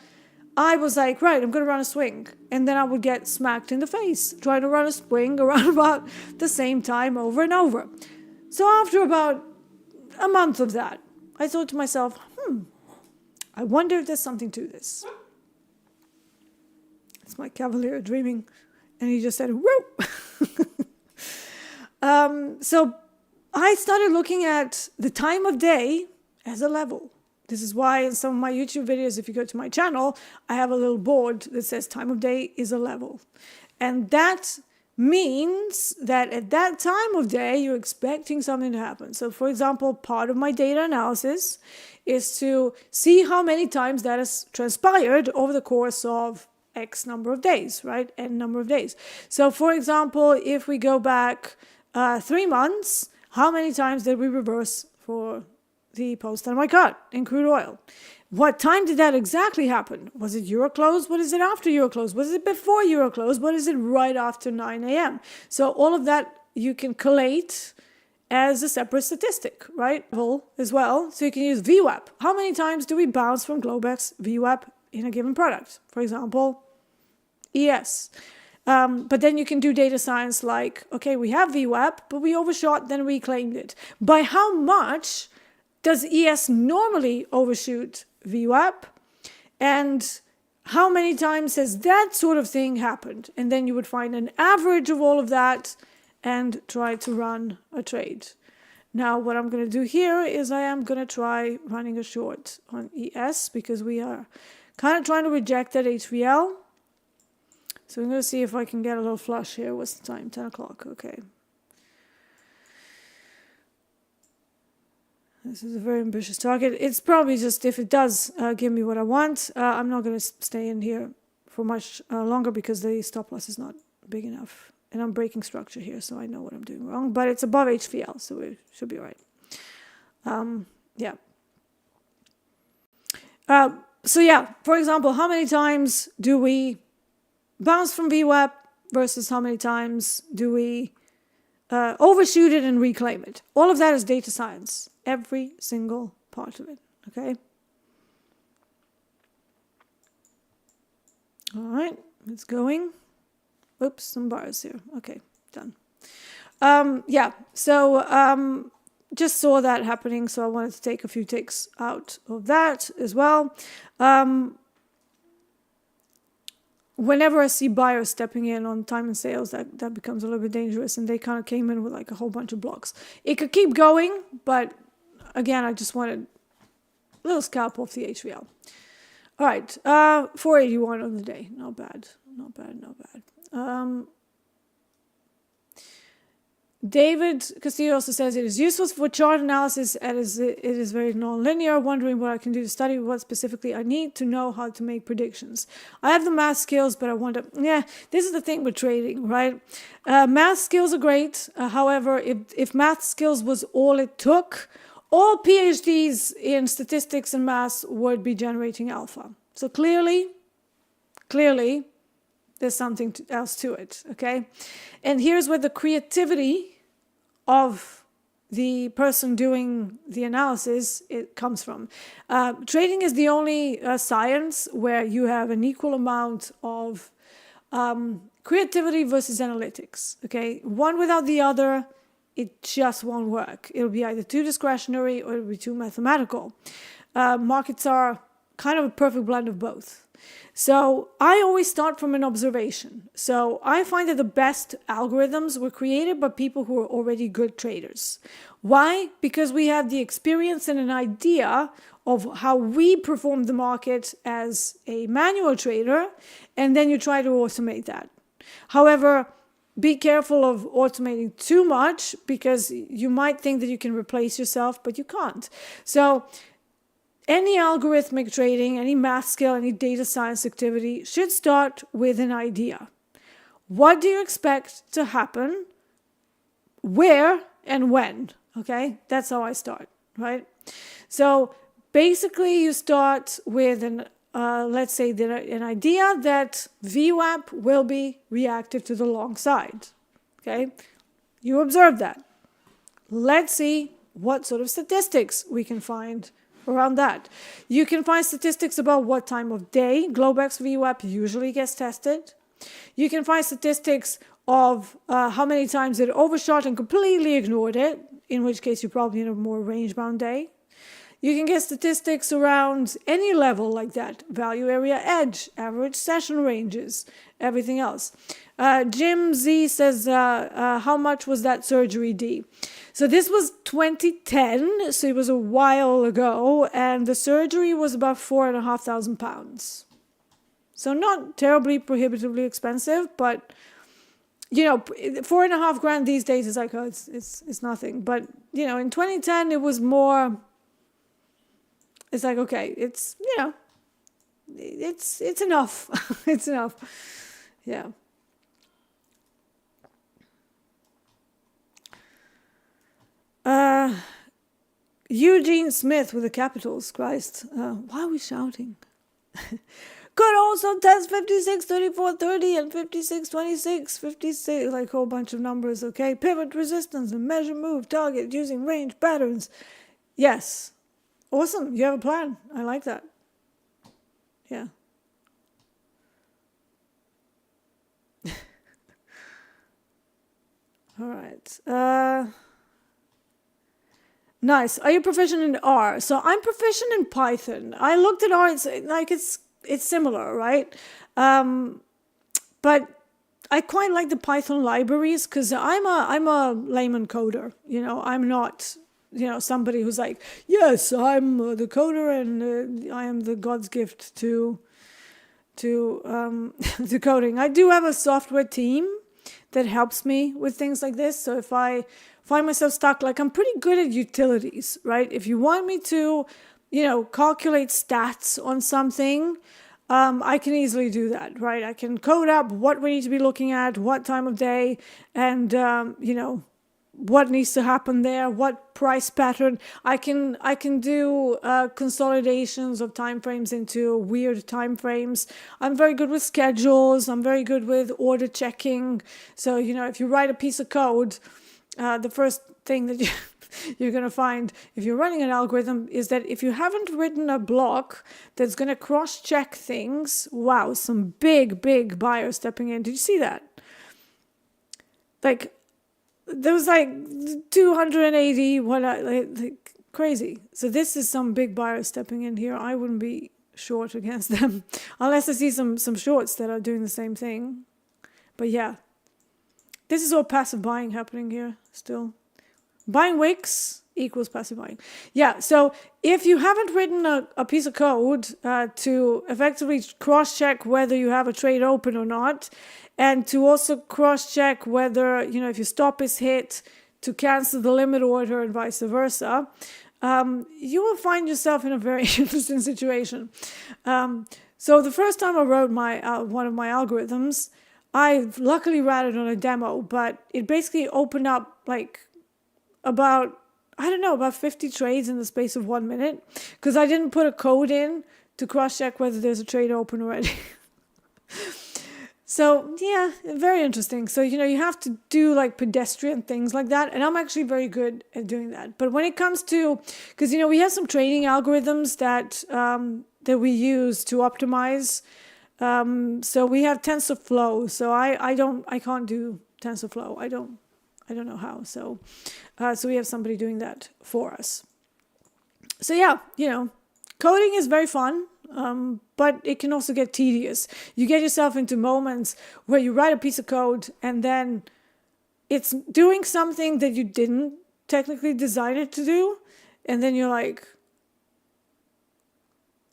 S1: I was like, right, I'm going to run a swing. And then I would get smacked in the face trying to run a swing around about the same time over and over. So after about a month of that, I thought to myself, I wonder if there's something to this. It's my cavalier dreaming. And he just said, whoop. So I started looking at the time of day as a level. This is why in some of my YouTube videos, if you go to my channel, I have a little board that says time of day is a level. And that means that at that time of day, you're expecting something to happen. So for example, part of my data analysis is to see how many times that has transpired over the course of X number of days, right? N number of days. So for example, if we go back 3 months, how many times did we reverse for the post-NY-cut in crude oil? What time did that exactly happen? Was it Euro close? What is it after Euro close? Was it before Euro close? What is it right after 9 a.m.? So all of that you can collate as a separate statistic, right? As well. So you can use VWAP. How many times do we bounce from Globex VWAP in a given product? For example, ES. But then you can do data science like, okay, we have VWAP, but we overshot, then reclaimed it. By how much does ES normally overshoot VWAP? And how many times has that sort of thing happened? And then you would find an average of all of that and try to run a trade. Now, what I'm going to do here is I am going to try running a short on ES because we are kind of trying to reject that HVL. So I'm going to see if I can get a little flush here. What's the time? 10 o'clock. Okay. This is a very ambitious target. It's probably just if it does give me what I want, I'm not going to stay in here for much longer because the stop loss is not big enough. And I'm breaking structure here, so I know what I'm doing wrong. But it's above HVL, so it should be all right. Yeah. So yeah, for example, how many times do we bounce from VWAP versus how many times do we overshoot it and reclaim it? All of that is data science. Every single part of it, okay? All right, it's going. Oops, some bars here. Okay, done. Yeah, so just saw that happening, so I wanted to take a few ticks out of that as well. Whenever I see buyers stepping in on time and sales, that becomes a little bit dangerous, and they kind of came in with like a whole bunch of blocks. It could keep going, but again, I just wanted a little scalp off the HVL. All right, 481 on the day. Not bad, not bad, not bad. David Castillo also says it is useful for chart analysis as it is very non-linear. Wondering what I can do to study what specifically I need to know how to make predictions. I have the math skills, but I wonder, yeah, this is the thing with trading, right? Math skills are great. However, if math skills was all it took, all PhDs in statistics and maths would be generating alpha. So clearly, there's something else to it, okay? And here's where the creativity of the person doing the analysis it comes from. Trading is the only science where you have an equal amount of creativity versus analytics, okay? One without the other, it just won't work. It'll be either too discretionary or it'll be too mathematical. Markets are kind of a perfect blend of both. So I always start from an observation. So I find that the best algorithms were created by people who are already good traders. Why? Because we have the experience and an idea of how we perform the market as a manual trader, and then you try to automate that. However, be careful of automating too much because you might think that you can replace yourself, but you can't. So any algorithmic trading, any math skill, any data science activity should start with an idea. What do you expect to happen? Where and when? Okay, that's how I start, right? So basically you start with let's say an idea that VWAP will be reactive to the long side, okay? You observe that. Let's see what sort of statistics we can find around that. You can find statistics about what time of day Globex VWAP usually gets tested. You can find statistics of how many times it overshot and completely ignored it, in which case you probably need a more range-bound day. You can get statistics around any level like that, value area edge, average session ranges, everything else. Jim Z says, how much was that surgery, D? So this was 2010, so it was a while ago, and the surgery was about £4,500. So not terribly prohibitively expensive, but you know, 4.5 grand these days is like, oh, it's nothing. But you know, in 2010 it was more. It's like, okay, it's, you know, it's enough. It's enough. Yeah. Eugene Smith with the capitals, Christ. Why are we shouting? Could also test 56, 34, 30 and 56, 26, 56, like a whole bunch of numbers, okay? Pivot resistance and measure move target using range patterns. Yes. Awesome. You have a plan. I like that. Yeah. All right. Nice. Are you proficient in R? So I'm proficient in Python. I looked at R. It's like it's similar, right? But I quite like the Python libraries because I'm a layman coder. I'm not somebody who's like, yes, I'm the coder and I am the God's gift to to coding. I do have a software team that helps me with things like this. So if I find myself stuck, like I'm pretty good at utilities, right? If you want me to, calculate stats on something, I can easily do that, right? I can code up what we need to be looking at, what time of day, and what needs to happen there, what price pattern. I can do consolidations of time frames into weird time frames. I'm very good with schedules. I'm very good with order checking. So if you write a piece of code, the first thing that you're going to find if you're running an algorithm is that if you haven't written a block that's going to cross-check things, wow, some big buyers stepping in. Did you see that? Like, there was like 280, like crazy. So this is some big buyers stepping in here. I wouldn't be short against them unless I see some shorts that are doing the same thing. But yeah, this is all passive buying happening here still. Buying wicks equals passive buying. Yeah, so if you haven't written a piece of code to effectively cross-check whether you have a trade open or not, and to also cross-check whether, if your stop is hit, to cancel the limit order and vice versa, you will find yourself in a very interesting situation. So the first time I wrote one of my algorithms, I luckily ran it on a demo, but it basically opened up like about 50 trades in the space of 1 minute, because I didn't put a code in to cross-check whether there's a trade open already. So yeah, very interesting. So, you have to do like pedestrian things like that. And I'm actually very good at doing that. But when it comes to, because, we have some trading algorithms that we use to optimize. So we have TensorFlow. So I can't do TensorFlow. I don't know how. So we have somebody doing that for us. So yeah, coding is very fun. But it can also get tedious. You get yourself into moments where you write a piece of code and then it's doing something that you didn't technically design it to do. And then you're like,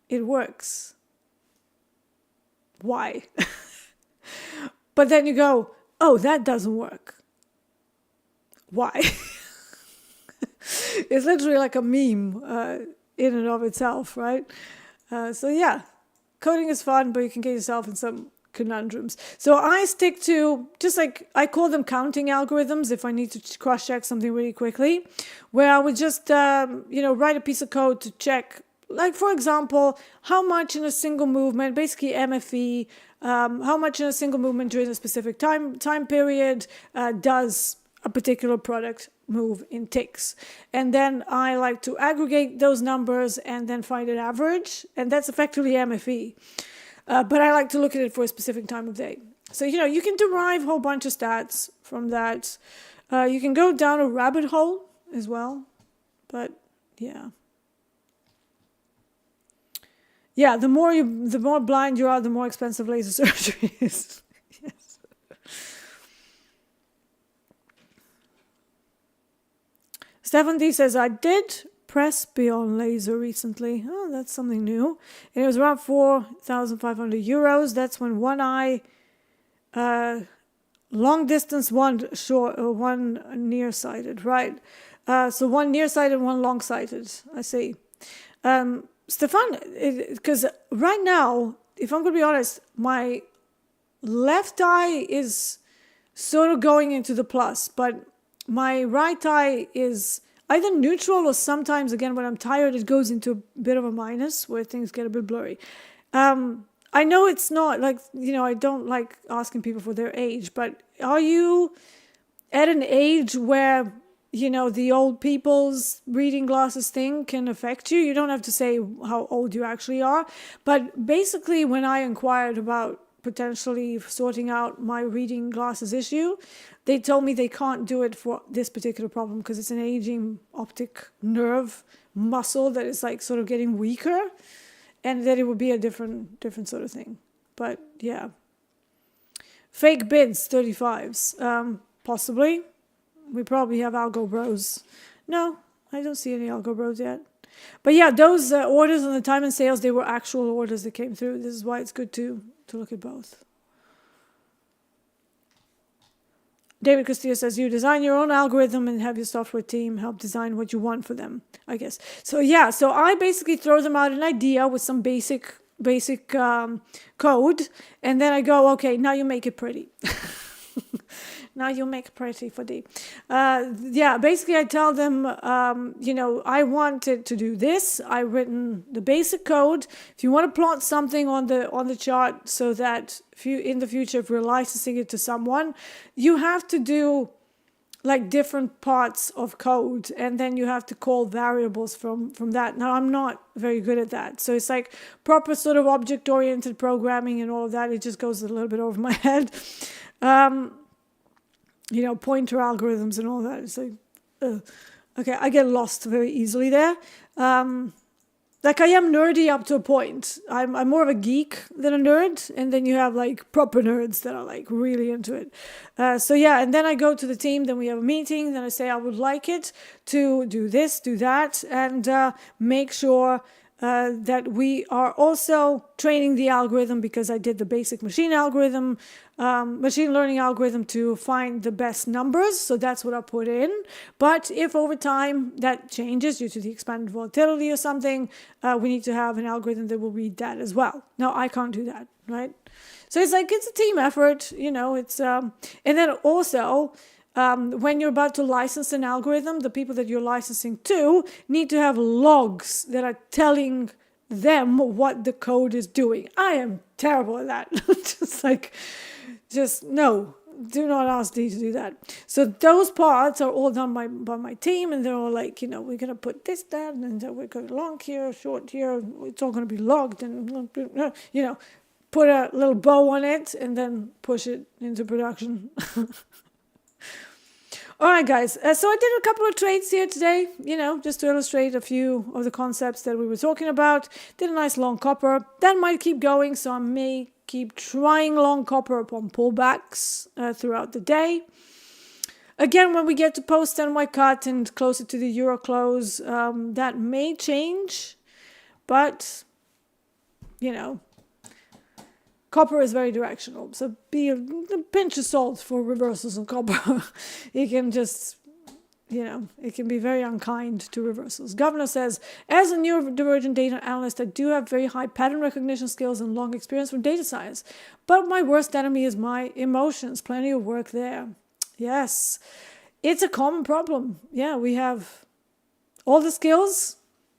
S1: it works. Why? But then you go, oh, that doesn't work. Why? It's literally like a meme in and of itself, right? So yeah, coding is fun, but you can get yourself in some conundrums. So I stick to, just like, I call them counting algorithms if I need to cross-check something really quickly, where I would just, write a piece of code to check, like, for example, how much in a single movement, basically MFE, how much in a single movement during a specific time period does a particular product move in ticks. And then I like to aggregate those numbers and then find an average, and that's effectively MFE. But I like to look at it for a specific time of day. So, you can derive a whole bunch of stats from that. You can go down a rabbit hole as well. But yeah. Yeah, the more blind you are, the more expensive laser surgery is. Yes. Stefan D says, I did press beyond laser recently. Oh, that's something new. And it was around 4,500 euros. That's when one eye, long distance, one short, one nearsighted, right? So one nearsighted, one long-sighted. I see. Stefan, because right now, if I'm going to be honest, my left eye is sort of going into the plus, but my right eye is either neutral or sometimes, again, when I'm tired, it goes into a bit of a minus where things get a bit blurry. I know it's not like, I don't like asking people for their age, but are you at an age where, the old people's reading glasses thing can affect you? You don't have to say how old you actually are. But basically, when I inquired about potentially sorting out my reading glasses issue, they told me they can't do it for this particular problem because it's an aging optic nerve muscle that is like sort of getting weaker, and that it would be a different sort of thing. But yeah, Fake bids, 35s. Possibly. We probably have algo bros. No, I don't see any algo bros yet. But yeah, those orders on the time and sales, they were actual orders that came through. This is why it's good to look at both. David Castillo says, you design your own algorithm and have your software team help design what you want for them, I guess. So yeah, so I basically throw them out an idea with some basic code, and then I go, okay, now you make it pretty. Now you make pretty for Dee. Yeah, basically I tell them, I wanted to do this. I've written the basic code. If you want to plot something on the chart so that if you, in the future, if we're licensing it to someone, you have to do like different parts of code, and then you have to call variables from that. Now, I'm not very good at that. So it's like proper sort of object-oriented programming and all of that. It just goes a little bit over my head. Pointer algorithms and all that. It's like, okay, I get lost very easily there. Like I am nerdy up to a point. I'm more of a geek than a nerd, and then you have like proper nerds that are like really into it. So yeah, and then I go to the team, then we have a meeting, then I say I would like it to do this, do that, and make sure that we are also training the algorithm, because I did the basic machine learning algorithm to find the best numbers. So that's what I put in. But if over time that changes due to the expanded volatility or something, we need to have an algorithm that will read that as well. Now, I can't do that, right? So it's like, it's a team effort, it's, and then also, when you're about to license an algorithm, the people that you're licensing to need to have logs that are telling them what the code is doing. I am terrible at that. No, do not ask Dee to do that. So those parts are all done by my team, and they're all like, we're going to put this, that, and we're going long here, short here. It's all going to be logged, and, put a little bow on it, and then push it into production. All right, guys. So I did a couple of trades here today, just to illustrate a few of the concepts that we were talking about. Did a nice long copper. That might keep going, so I may keep trying long copper upon pullbacks throughout the day. Again, when we get to post NY cut and closer to the euro close, that may change, but, copper is very directional, so be a pinch of salt for reversals on copper. It can just, it can be very unkind to reversals. Governor says, as a neurodivergent data analyst, I do have very high pattern recognition skills and long experience from data science, but my worst enemy is my emotions. Plenty of work there. Yes, it's a common problem. Yeah, we have all the skills,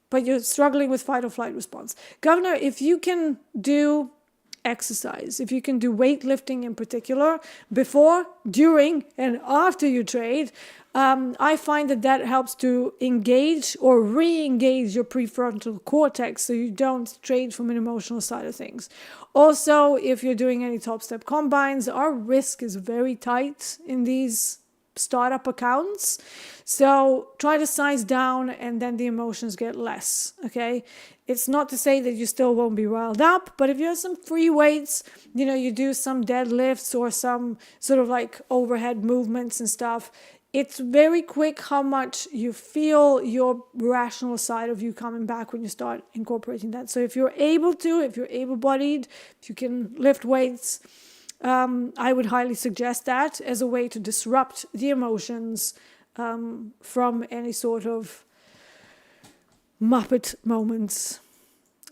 S1: but you're struggling with fight or flight response. Governor, if you can do exercise, if you can do weightlifting in particular before, during, and after you trade, I find that helps to engage or re-engage your prefrontal cortex, so you don't trade from an emotional side of things. Also, if you're doing any Topstep combines, our risk is very tight in these startup accounts, so try to size down, and then the emotions get less. Okay, it's not to say that you still won't be riled up, but if you have some free weights, you do some deadlifts or some sort of like overhead movements and stuff, it's very quick how much you feel your rational side of you coming back when you start incorporating that. So if you're able-bodied, if you can lift weights, I would highly suggest that as a way to disrupt the emotions from any sort of Muppet moments.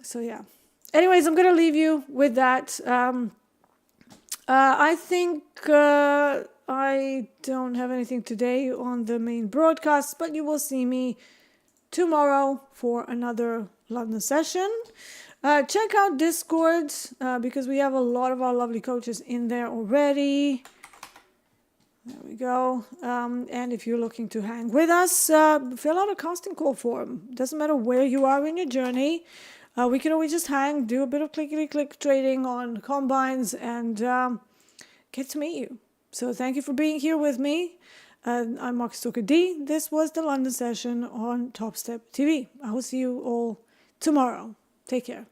S1: So yeah. Anyways, I'm going to leave you with that. I think I don't have anything today on the main broadcast, but you will see me tomorrow for another London session. Check out Discord because we have a lot of our lovely coaches in there already. There we go. And if you're looking to hang with us, fill out a casting call form. Doesn't matter where you are in your journey. We can always just hang, do a bit of clickety-click trading on combines, and get to meet you. So thank you for being here with me. I'm Marcus Dee. This was the London session on TopstepTV. I will see you all tomorrow. Take care.